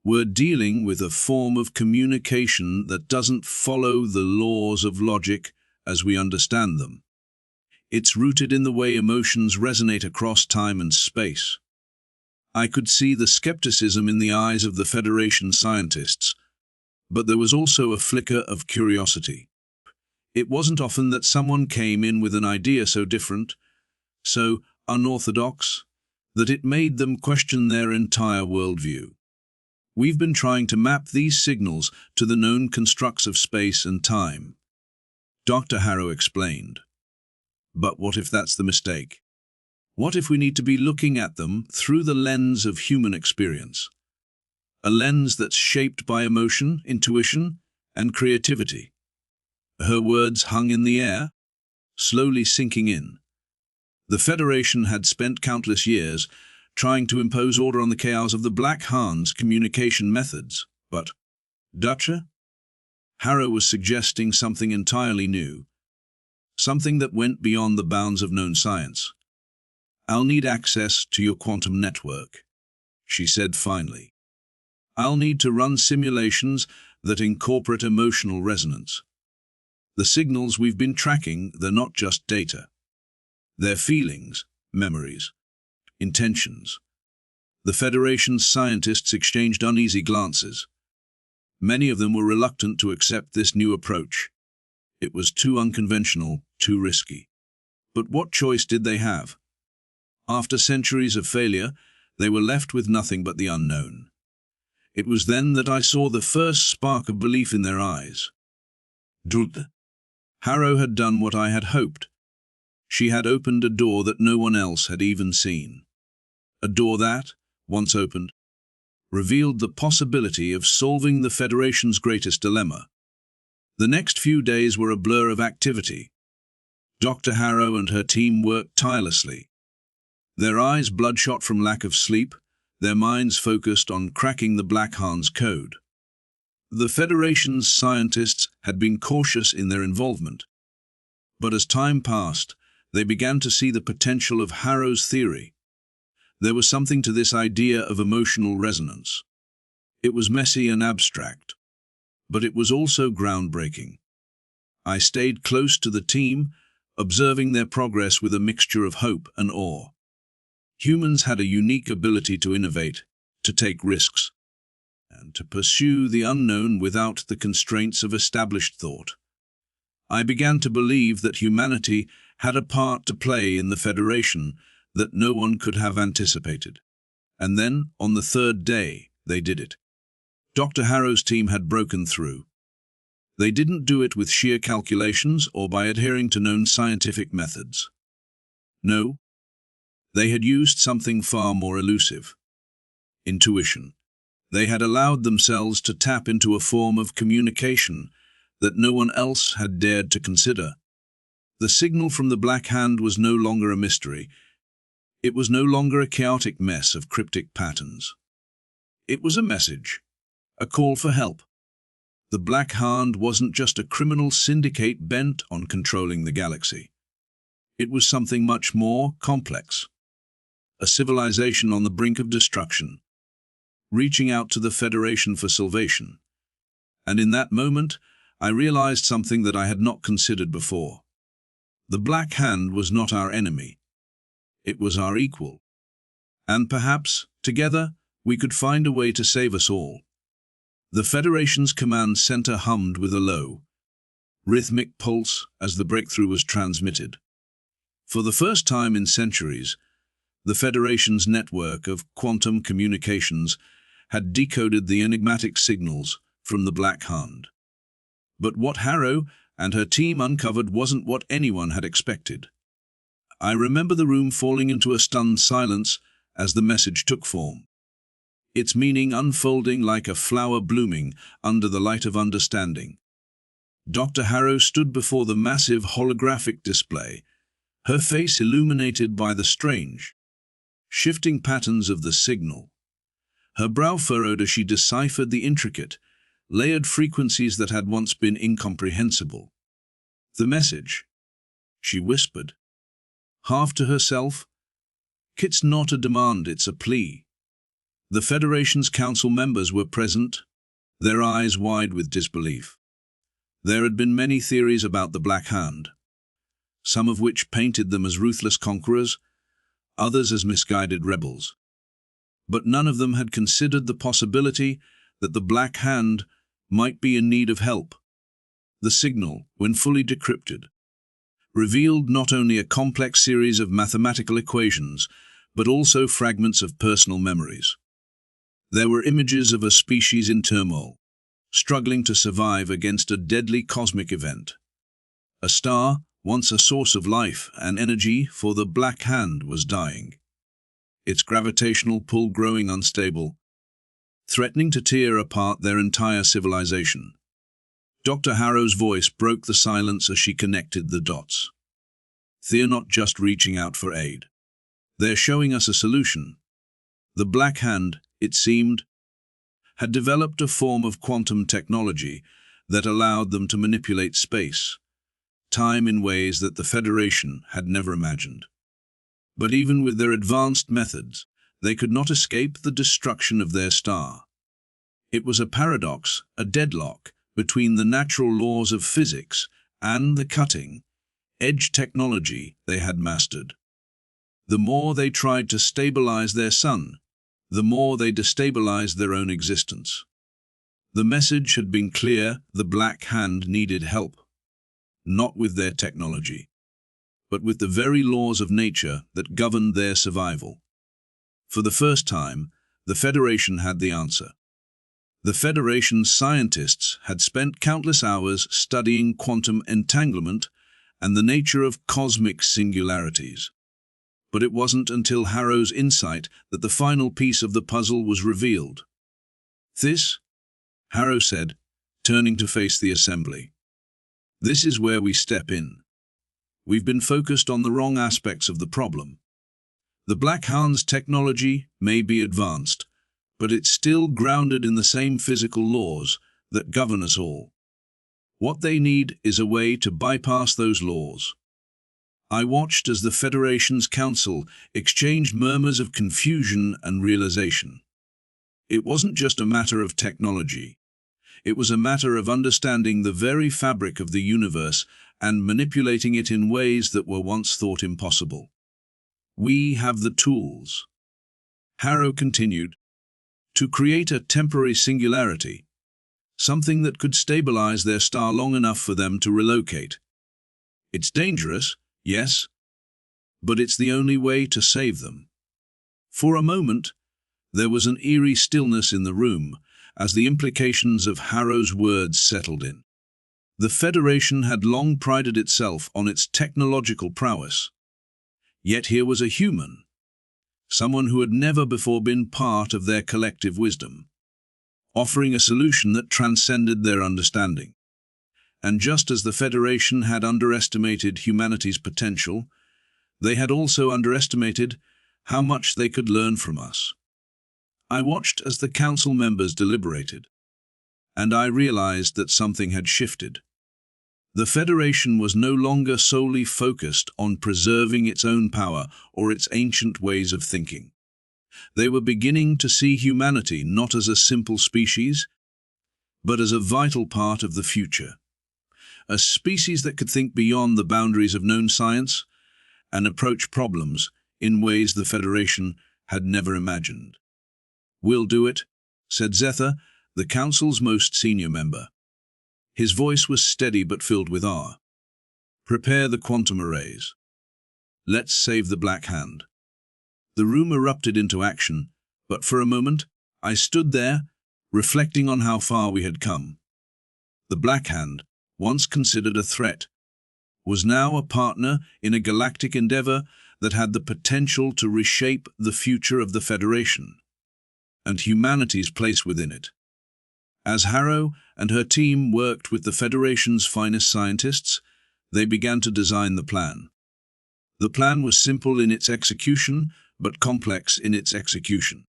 We're dealing with a form of communication that doesn't follow the laws of logic as we understand them. It's rooted in the way emotions resonate across time and space. I could see the skepticism in the eyes of the Federation scientists, but there was also a flicker of curiosity. It wasn't often that someone came in with an idea so different, so unorthodox, that it made them question their entire worldview. We've been trying to map these signals to the known constructs of space and time, Dr. Harrow explained. But what if that's the mistake? What if we need to be looking at them through the lens of human experience? A lens that's shaped by emotion, intuition, and creativity. Her words hung in the air, slowly sinking in. The Federation had spent countless years trying to impose order on the chaos of the Black Han's communication methods, but Dr. Harrow was suggesting something entirely new, something that went beyond the bounds of known science. "I'll need access to your quantum network," she said finally. "I'll need to run simulations that incorporate emotional resonance. The signals we've been tracking, they're not just data. They're feelings, memories, intentions." The Federation's scientists exchanged uneasy glances. Many of them were reluctant to accept this new approach. It was too unconventional, too risky. But what choice did they have? After centuries of failure, they were left with nothing but the unknown. It was then that I saw the first spark of belief in their eyes. Dr. Harrow had done what I had hoped. She had opened a door that no one else had even seen. A door that, once opened, revealed the possibility of solving the Federation's greatest dilemma. The next few days were a blur of activity. Dr. Harrow and her team worked tirelessly. Their eyes bloodshot from lack of sleep, their minds focused on cracking the Black Han's code. The Federation's scientists had been cautious in their involvement. But as time passed, they began to see the potential of Harrow's theory. There was something to this idea of emotional resonance. It was messy and abstract, but it was also groundbreaking. I stayed close to the team, observing their progress with a mixture of hope and awe. Humans had a unique ability to innovate, to take risks, and to pursue the unknown without the constraints of established thought. I began to believe that humanity had a part to play in the Federation that no one could have anticipated. And then, on the third day, they did it. Dr. Harrow's team had broken through. They didn't do it with sheer calculations or by adhering to known scientific methods. No, they had used something far more elusive. Intuition. They had allowed themselves to tap into a form of communication that no one else had dared to consider. The signal from the Black Hand was no longer a mystery. It was no longer a chaotic mess of cryptic patterns. It was a message, a call for help. The Black Hand wasn't just a criminal syndicate bent on controlling the galaxy. It was something much more complex. A civilization on the brink of destruction, reaching out to the Federation for salvation. And in that moment, I realized something that I had not considered before. The Black Hand was not our enemy. It was our equal. And perhaps, together, we could find a way to save us all. The Federation's command center hummed with a low, rhythmic pulse as the breakthrough was transmitted. For the first time in centuries, the Federation's network of quantum communications had decoded the enigmatic signals from the Black Hand. But what Harrow and her team uncovered wasn't what anyone had expected. I remember the room falling into a stunned silence as the message took form, its meaning unfolding like a flower blooming under the light of understanding. Dr. Harrow stood before the massive holographic display, her face illuminated by the strange, shifting patterns of the signal. Her brow furrowed as she deciphered the intricate, layered frequencies that had once been incomprehensible. "The message," she whispered, half to herself, "it's not a demand, it's a plea. The Federation's council members were present, their eyes wide with disbelief. There had been many theories about the Black Hand, some of which painted them as ruthless conquerors, others as misguided rebels. But none of them had considered the possibility that the Black Hand might be in need of help. The signal, when fully decrypted, revealed not only a complex series of mathematical equations, but also fragments of personal memories. There were images of a species in turmoil, struggling to survive against a deadly cosmic event. A star, once a source of life and energy for the Black Hand, was dying, its gravitational pull growing unstable, threatening to tear apart their entire civilization. Dr. Harrow's voice broke the silence as she connected the dots. They're not just reaching out for aid. They're showing us a solution. The Black Hand, it seemed, had developed a form of quantum technology that allowed them to manipulate space, time in ways that the Federation had never imagined. But even with their advanced methods, they could not escape the destruction of their star. It was a paradox, a deadlock, between the natural laws of physics and the cutting-edge technology they had mastered. The more they tried to stabilize their sun, the more they destabilized their own existence. The message had been clear: the Black Hand needed help, not with their technology, but with the very laws of nature that governed their survival. For the first time, the Federation had the answer. The Federation's scientists had spent countless hours studying quantum entanglement and the nature of cosmic singularities. But it wasn't until Harrow's insight that the final piece of the puzzle was revealed. "This," Harrow said, turning to face the assembly, "this is where we step in. We've been focused on the wrong aspects of the problem. The Black Hand's technology may be advanced, but it's still grounded in the same physical laws that govern us all. What they need is a way to bypass those laws." I watched as the Federation's council exchanged murmurs of confusion and realization. It wasn't just a matter of technology. It was a matter of understanding the very fabric of the universe and manipulating it in ways that were once thought impossible. "We have the tools," Harrow continued, "to create a temporary singularity, something that could stabilize their star long enough for them to relocate. It's dangerous, yes, but it's the only way to save them." For a moment, there was an eerie stillness in the room as the implications of Harrow's words settled in. The Federation had long prided itself on its technological prowess. Yet here was a human, someone who had never before been part of their collective wisdom, offering a solution that transcended their understanding. And just as the Federation had underestimated humanity's potential, they had also underestimated how much they could learn from us. I watched as the council members deliberated, and I realized that something had shifted. The Federation was no longer solely focused on preserving its own power or its ancient ways of thinking. They were beginning to see humanity not as a simple species, but as a vital part of the future. A species that could think beyond the boundaries of known science and approach problems in ways the Federation had never imagined. "We'll do it," said Zether, the Council's most senior member. His voice was steady but filled with awe. "Prepare the quantum arrays. Let's save the Black Hand." The room erupted into action, but for a moment I stood there, reflecting on how far we had come. The Black Hand, once considered a threat, was now a partner in a galactic endeavor that had the potential to reshape the future of the Federation and humanity's place within it. As Harrow and her team worked with the Federation's finest scientists, they began to design the plan. The plan was simple in its execution, but complex in its execution.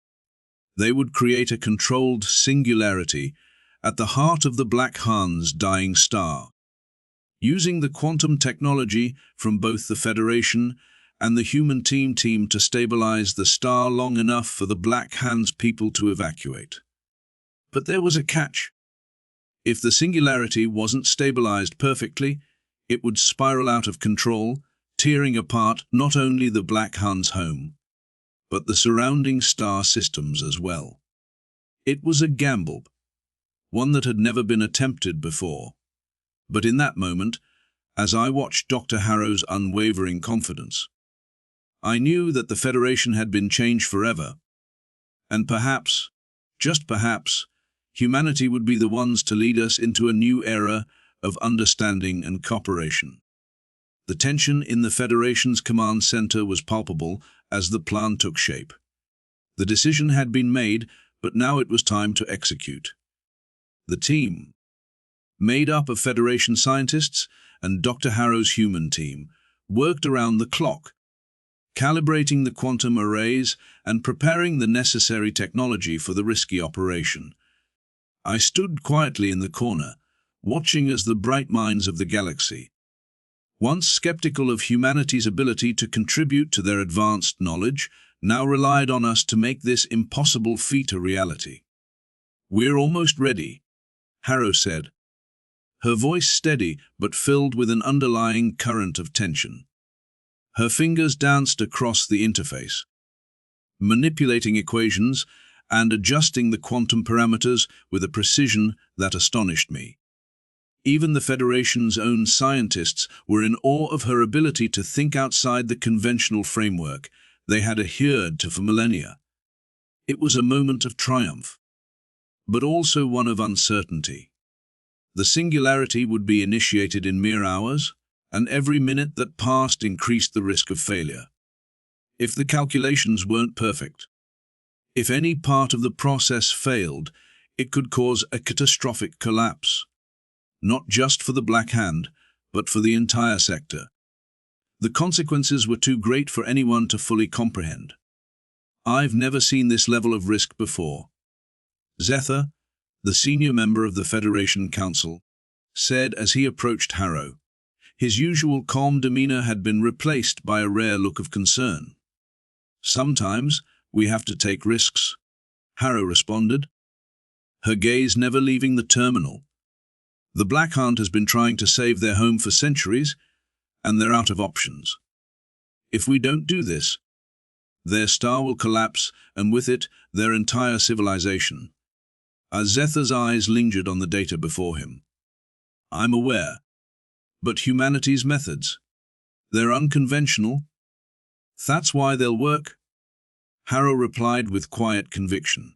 They would create a controlled singularity at the heart of the Black Hand's dying star. Using the quantum technology from both the Federation and the human team to stabilize the star long enough for the Black Hand's people to evacuate. But there was a catch. If the singularity wasn't stabilized perfectly, it would spiral out of control, tearing apart not only the Black Hand's home, but the surrounding star systems as well. It was a gamble, one that had never been attempted before. But in that moment, as I watched Dr. Harrow's unwavering confidence, I knew that the Federation had been changed forever, and perhaps, just perhaps, humanity would be the ones to lead us into a new era of understanding and cooperation. The tension in the Federation's command center was palpable as the plan took shape. The decision had been made, but now it was time to execute. The team, made up of Federation scientists and Dr. Harrow's human team, worked around the clock, calibrating the quantum arrays and preparing the necessary technology for the risky operation. I stood quietly in the corner, watching as the bright minds of the galaxy, once skeptical of humanity's ability to contribute to their advanced knowledge, now relied on us to make this impossible feat a reality. "We're almost ready," Harrow said, her voice steady but filled with an underlying current of tension. Her fingers danced across the interface, manipulating equations and adjusting the quantum parameters with a precision that astonished me. Even the Federation's own scientists were in awe of her ability to think outside the conventional framework they had adhered to for millennia. It was a moment of triumph, but also one of uncertainty. The singularity would be initiated in mere hours, and every minute that passed increased the risk of failure. If the calculations weren't perfect, if any part of the process failed, it could cause a catastrophic collapse, not just for the Black Hand, but for the entire sector. The consequences were too great for anyone to fully comprehend. "I've never seen this level of risk before," Zether, the senior member of the Federation Council, said as he approached Harrow. His usual calm demeanor had been replaced by a rare look of concern. "Sometimes we have to take risks," Harrow responded, her gaze never leaving the terminal. "The Black Hand has been trying to save their home for centuries, and they're out of options. If we don't do this, their star will collapse, and with it, their entire civilization." As Zether's eyes lingered on the data before him, "I'm aware, but humanity's methods, they're unconventional. That's why they'll work," Harrow replied with quiet conviction.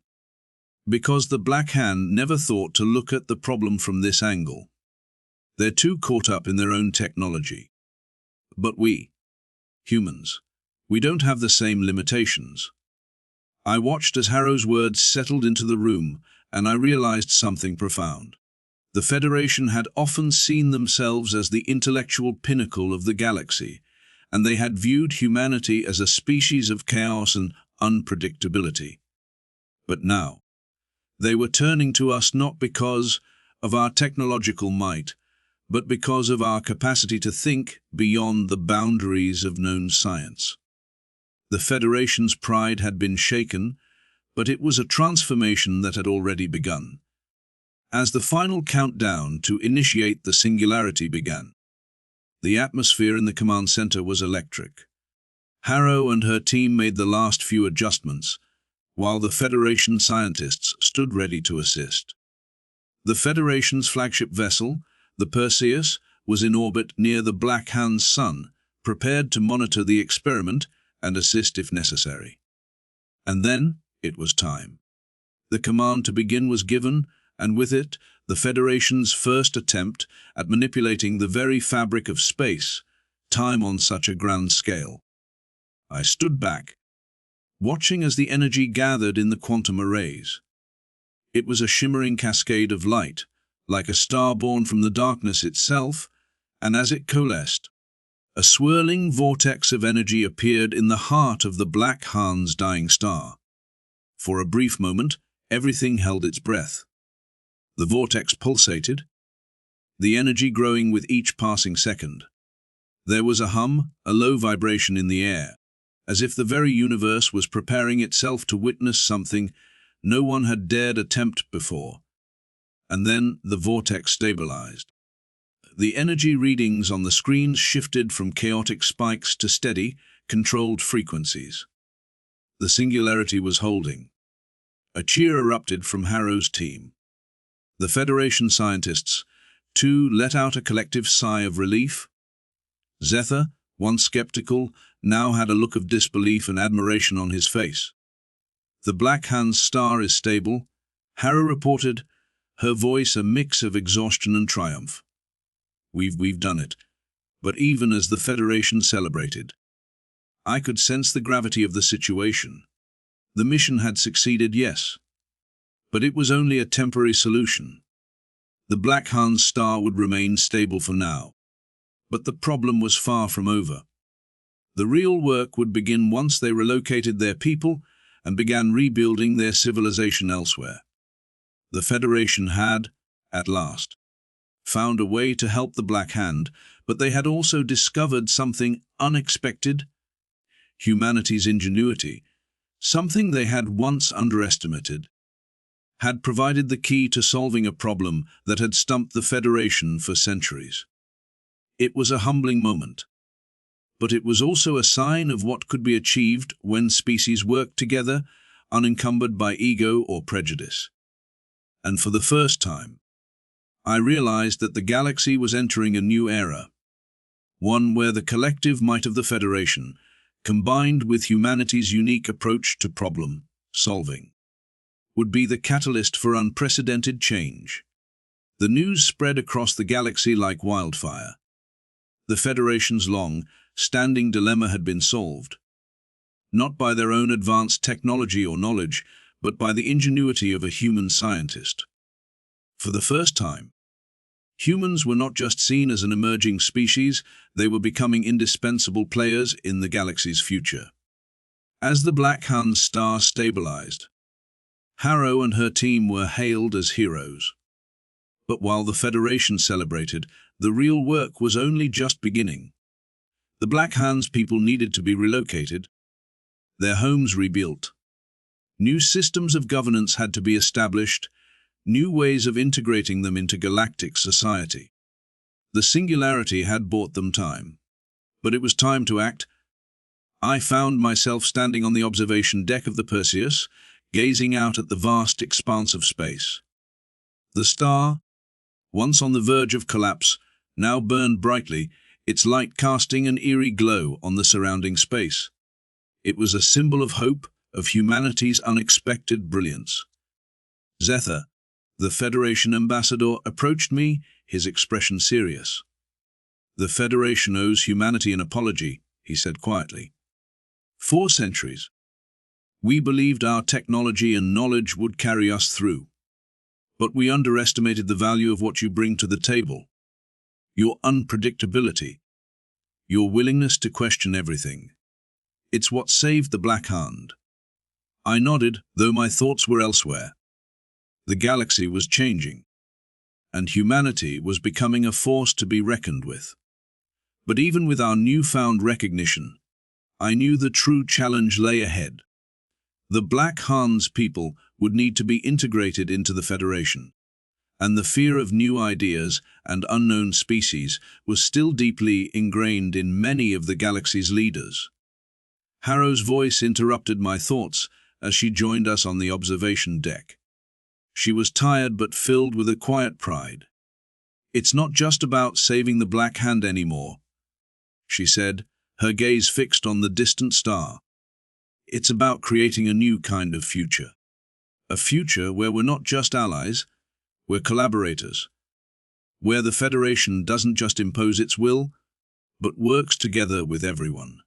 "Because the Black Hand never thought to look at the problem from this angle. They're too caught up in their own technology. But we, humans, we don't have the same limitations." I watched as Harrow's words settled into the room, and I realized something profound. The Federation had often seen themselves as the intellectual pinnacle of the galaxy, and they had viewed humanity as a species of chaos and unpredictability. But now, they were turning to us not because of our technological might, but because of our capacity to think beyond the boundaries of known science. The Federation's pride had been shaken, but it was a transformation that had already begun. As the final countdown to initiate the singularity began, the atmosphere in the command center was electric. Harrow and her team made the last few adjustments, while the Federation scientists stood ready to assist. The Federation's flagship vessel, the Perseus, was in orbit near the Black Hand's sun, prepared to monitor the experiment and assist if necessary. And then it was time. The command to begin was given, and with it, the Federation's first attempt at manipulating the very fabric of space, time on such a grand scale. I stood back, watching as the energy gathered in the quantum arrays. It was a shimmering cascade of light, like a star born from the darkness itself, and as it coalesced, a swirling vortex of energy appeared in the heart of the Black Hand's dying star. For a brief moment, everything held its breath. The vortex pulsated, the energy growing with each passing second. There was a hum, a low vibration in the air, as if the very universe was preparing itself to witness something no one had dared attempt before. And then the vortex stabilized. The energy readings on the screens shifted from chaotic spikes to steady, controlled frequencies. The singularity was holding. A cheer erupted from Harrow's team. The Federation scientists, too, let out a collective sigh of relief. Zethar, once skeptical, now had a look of disbelief and admiration on his face. The Black Hand's star is stable, Harrow reported, her voice a mix of exhaustion and triumph. We've done it. But even as the Federation celebrated, I could sense the gravity of the situation. The mission had succeeded, yes. But it was only a temporary solution. The Black Hand's star would remain stable for now. But the problem was far from over. The real work would begin once they relocated their people and began rebuilding their civilization elsewhere. The Federation had, at last, found a way to help the Black Hand, but they had also discovered something unexpected: humanity's ingenuity, something they had once underestimated, had provided the key to solving a problem that had stumped the Federation for centuries. It was a humbling moment, but it was also a sign of what could be achieved when species worked together, unencumbered by ego or prejudice. And for the first time, I realized that the galaxy was entering a new era, one where the collective might of the Federation, combined with humanity's unique approach to problem solving, would be the catalyst for unprecedented change. The news spread across the galaxy like wildfire. The Federation's long-standing dilemma had been solved, not by their own advanced technology or knowledge, but by the ingenuity of a human scientist. For the first time, humans were not just seen as an emerging species, they were becoming indispensable players in the galaxy's future. As the Black Hand's star stabilized, Harrow and her team were hailed as heroes. But while the Federation celebrated, the real work was only just beginning. The Black Hand's people needed to be relocated, their homes rebuilt. New systems of governance had to be established, new ways of integrating them into galactic society. The singularity had bought them time. But it was time to act. I found myself standing on the observation deck of the Perseus, gazing out at the vast expanse of space. The star, once on the verge of collapse, now burned brightly, its light casting an eerie glow on the surrounding space. It was a symbol of hope, of humanity's unexpected brilliance. Zethar, the Federation ambassador, approached me, his expression serious. The Federation owes humanity an apology, he said quietly. 4 centuries. We believed our technology and knowledge would carry us through. But we underestimated the value of what you bring to the table. Your unpredictability. Your willingness to question everything. It's what saved the Black Hand. I nodded, though my thoughts were elsewhere. The galaxy was changing, and humanity was becoming a force to be reckoned with. But even with our newfound recognition, I knew the true challenge lay ahead. The Black Hand's people would need to be integrated into the Federation, and the fear of new ideas and unknown species was still deeply ingrained in many of the galaxy's leaders. Harrow's voice interrupted my thoughts as she joined us on the observation deck. She was tired but filled with a quiet pride. It's not just about saving the Black Hand anymore, she said, her gaze fixed on the distant star. It's about creating a new kind of future. A future where we're not just allies, we're collaborators. Where the Federation doesn't just impose its will, but works together with everyone.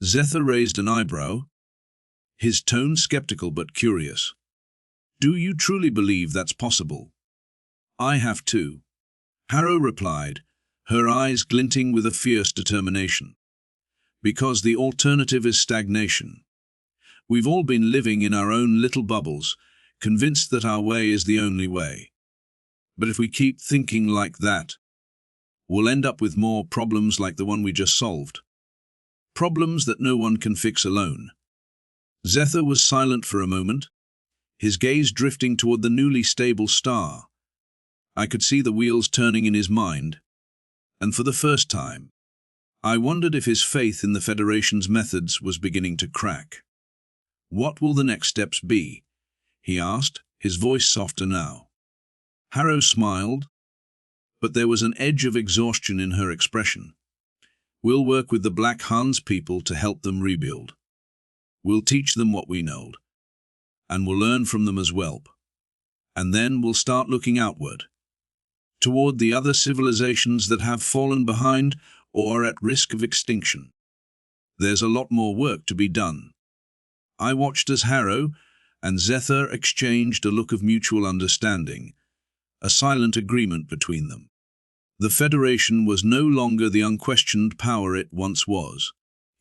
Zethar raised an eyebrow, his tone skeptical but curious. Do you truly believe that's possible? I have too, Harrow replied, her eyes glinting with a fierce determination. Because the alternative is stagnation. We've all been living in our own little bubbles, convinced that our way is the only way. But if we keep thinking like that, we'll end up with more problems like the one we just solved. Problems that no one can fix alone. Zether was silent for a moment, his gaze drifting toward the newly stable star. I could see the wheels turning in his mind, and for the first time, I wondered if his faith in the Federation's methods was beginning to crack. "What will the next steps be?" he asked, his voice softer now. Harrow smiled, but there was an edge of exhaustion in her expression. "We'll work with the Black Hans people to help them rebuild. We'll teach them what we know, and we'll learn from them as well. And then we'll start looking outward, toward the other civilizations that have fallen behind or are at risk of extinction. There's a lot more work to be done." I watched as Harrow and Zether exchanged a look of mutual understanding, a silent agreement between them. The Federation was no longer the unquestioned power it once was.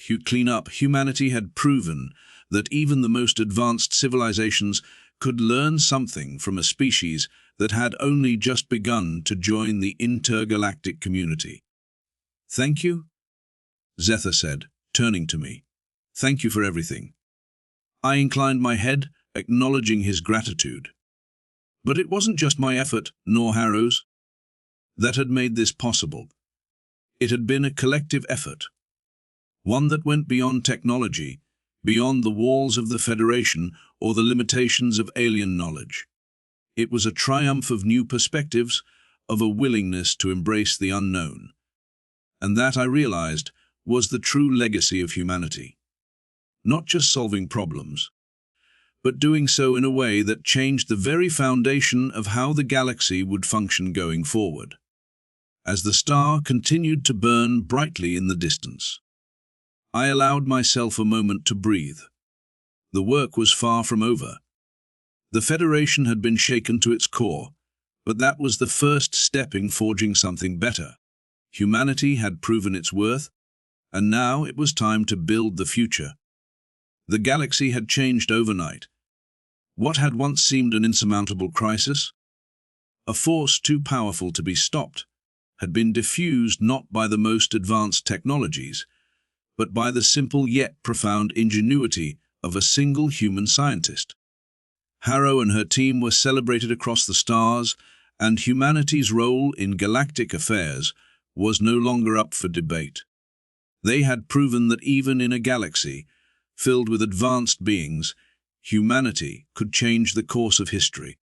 To clean up, humanity had proven that even the most advanced civilizations could learn something from a species that had only just begun to join the intergalactic community. "Thank you," Zether said, turning to me. "Thank you for everything." I inclined my head, acknowledging his gratitude. But it wasn't just my effort, nor Harrow's, that had made this possible. It had been a collective effort, one that went beyond technology, beyond the walls of the Federation or the limitations of alien knowledge. It was a triumph of new perspectives, of a willingness to embrace the unknown. And that, I realized, was the true legacy of humanity. Not just solving problems, but doing so in a way that changed the very foundation of how the galaxy would function going forward. As the star continued to burn brightly in the distance, I allowed myself a moment to breathe. The work was far from over. The Federation had been shaken to its core, but that was the first step in forging something better. Humanity had proven its worth, and now it was time to build the future. The galaxy had changed overnight. What had once seemed an insurmountable crisis, a force too powerful to be stopped, had been diffused not by the most advanced technologies, but by the simple yet profound ingenuity of a single human scientist. Harrow and her team were celebrated across the stars, and humanity's role in galactic affairs was no longer up for debate. They had proven that even in a galaxy filled with advanced beings, humanity could change the course of history.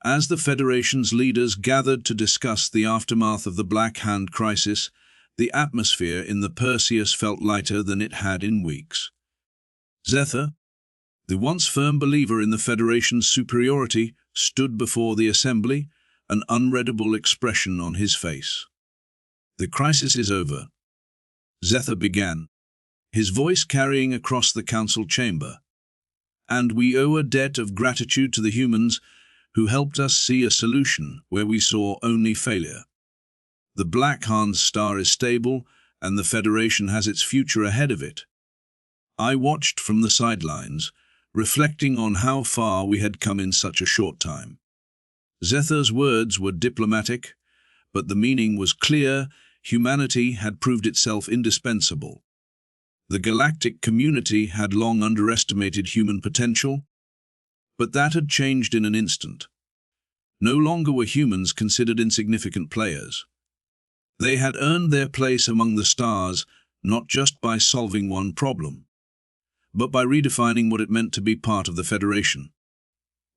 As the Federation's leaders gathered to discuss the aftermath of the Black Hand crisis, the atmosphere in the Perseus felt lighter than it had in weeks. Zether, the once firm believer in the Federation's superiority, stood before the assembly, an unreadable expression on his face. "The crisis is over," Zether began, his voice carrying across the council chamber. "And we owe a debt of gratitude to the humans who helped us see a solution where we saw only failure. The Black Hans star is stable, and the Federation has its future ahead of it." I watched from the sidelines, reflecting on how far we had come in such a short time. Zether's words were diplomatic, but the meaning was clear. Humanity had proved itself indispensable. The galactic community had long underestimated human potential, but that had changed in an instant. No longer were humans considered insignificant players. They had earned their place among the stars, not just by solving one problem, but by redefining what it meant to be part of the Federation.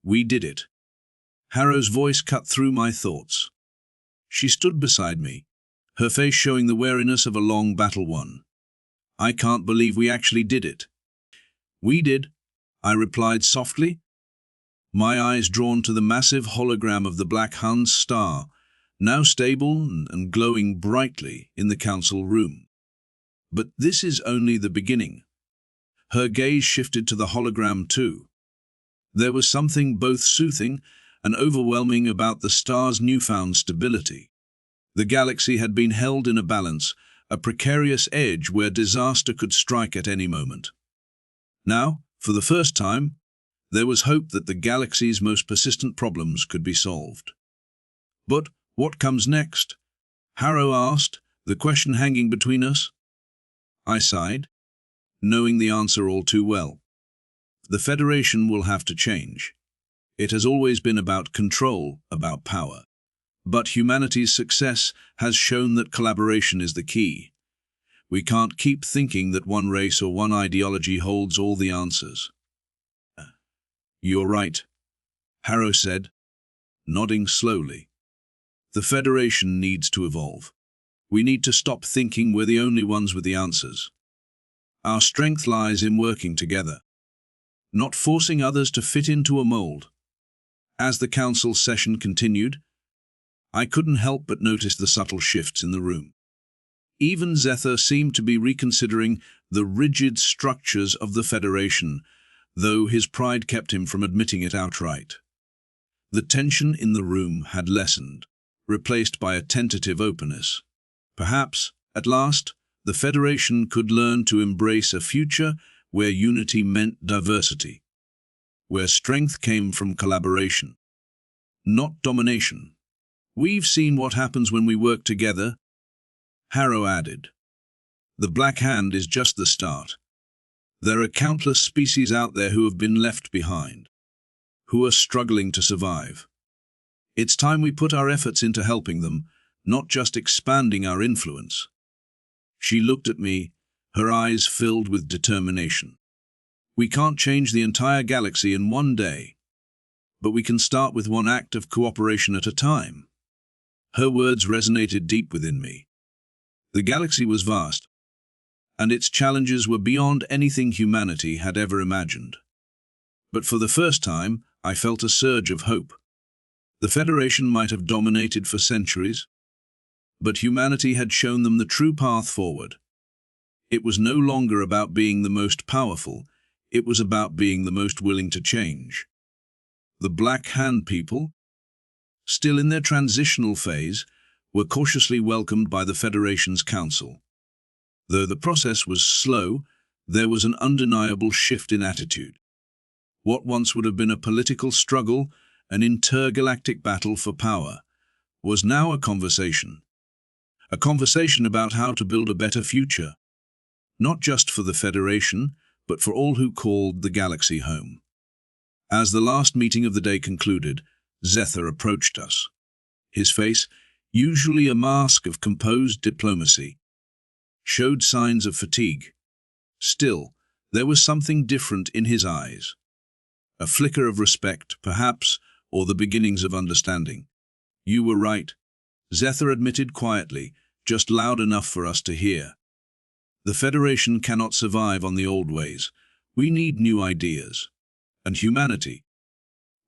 "We did it." Harrow's voice cut through my thoughts. She stood beside me, her face showing the weariness of a long battle won. "I can't believe we actually did it." "We did," I replied softly, my eyes drawn to the massive hologram of the Black Hans star, now stable and glowing brightly in the council room. "But this is only the beginning." Her gaze shifted to the hologram too. There was something both soothing and overwhelming about the star's newfound stability. The galaxy had been held in a balance, a precarious edge where disaster could strike at any moment. Now, for the first time, there was hope that the galaxy's most persistent problems could be solved. "But what comes next?" Harrow asked, the question hanging between us. I sighed, knowing the answer all too well. The Federation will have to change. It has always been about control, about power. But humanity's success has shown that collaboration is the key. We can't keep thinking that one race or one ideology holds all the answers. You're right, Harrow said, nodding slowly. The Federation needs to evolve. We need to stop thinking we're the only ones with the answers. Our strength lies in working together, not forcing others to fit into a mold. As the council session continued, I couldn't help but notice the subtle shifts in the room. Even Zethar seemed to be reconsidering the rigid structures of the Federation, though his pride kept him from admitting it outright. The tension in the room had lessened, replaced by a tentative openness. Perhaps, at last, the Federation could learn to embrace a future where unity meant diversity, where strength came from collaboration, not domination. We've seen what happens when we work together, Harrow added. The Black Hand is just the start. There are countless species out there who have been left behind, who are struggling to survive. It's time we put our efforts into helping them, not just expanding our influence. She looked at me, her eyes filled with determination. We can't change the entire galaxy in one day, but we can start with one act of cooperation at a time. Her words resonated deep within me. The galaxy was vast, and its challenges were beyond anything humanity had ever imagined. But for the first time, I felt a surge of hope. The Federation might have dominated for centuries, but humanity had shown them the true path forward. It was no longer about being the most powerful, it was about being the most willing to change. The Black Hand people, still in their transitional phase, were cautiously welcomed by the Federation's council. Though the process was slow, there was an undeniable shift in attitude. What once would have been a political struggle, an intergalactic battle for power, was now a conversation about how to build a better future, not just for the Federation, but for all who called the galaxy home. As the last meeting of the day concluded, Zethar approached us. His face, usually a mask of composed diplomacy, showed signs of fatigue. Still, there was something different in his eyes. A flicker of respect, perhaps, or the beginnings of understanding. You were right, Zethar admitted quietly, just loud enough for us to hear. The Federation cannot survive on the old ways. We need new ideas. And humanity,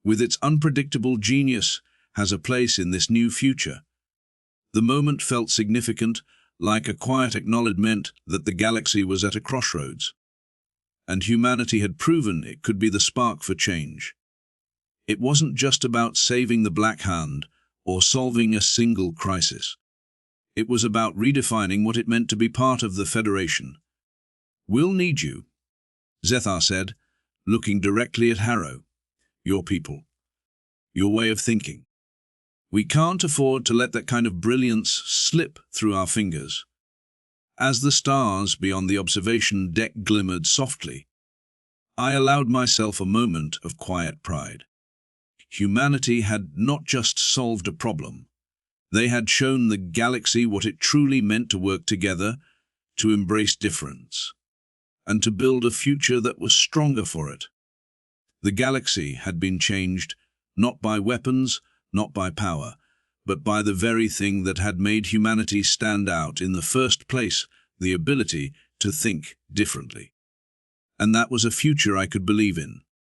with its unpredictable genius, has a place in this new future. The moment felt significant, like a quiet acknowledgement that the galaxy was at a crossroads. And humanity had proven it could be the spark for change. It wasn't just about saving the Black Hand or solving a single crisis. It was about redefining what it meant to be part of the Federation. We'll need you, Zethar said, looking directly at Harrow. Your people. Your way of thinking. We can't afford to let that kind of brilliance slip through our fingers. As the stars beyond the observation deck glimmered softly, I allowed myself a moment of quiet pride. Humanity had not just solved a problem. They had shown the galaxy what it truly meant to work together, to embrace difference, and to build a future that was stronger for it. The galaxy had been changed, not by weapons, not by power, but by the very thing that had made humanity stand out in the first place, the ability to think differently. And that was a future I could believe in.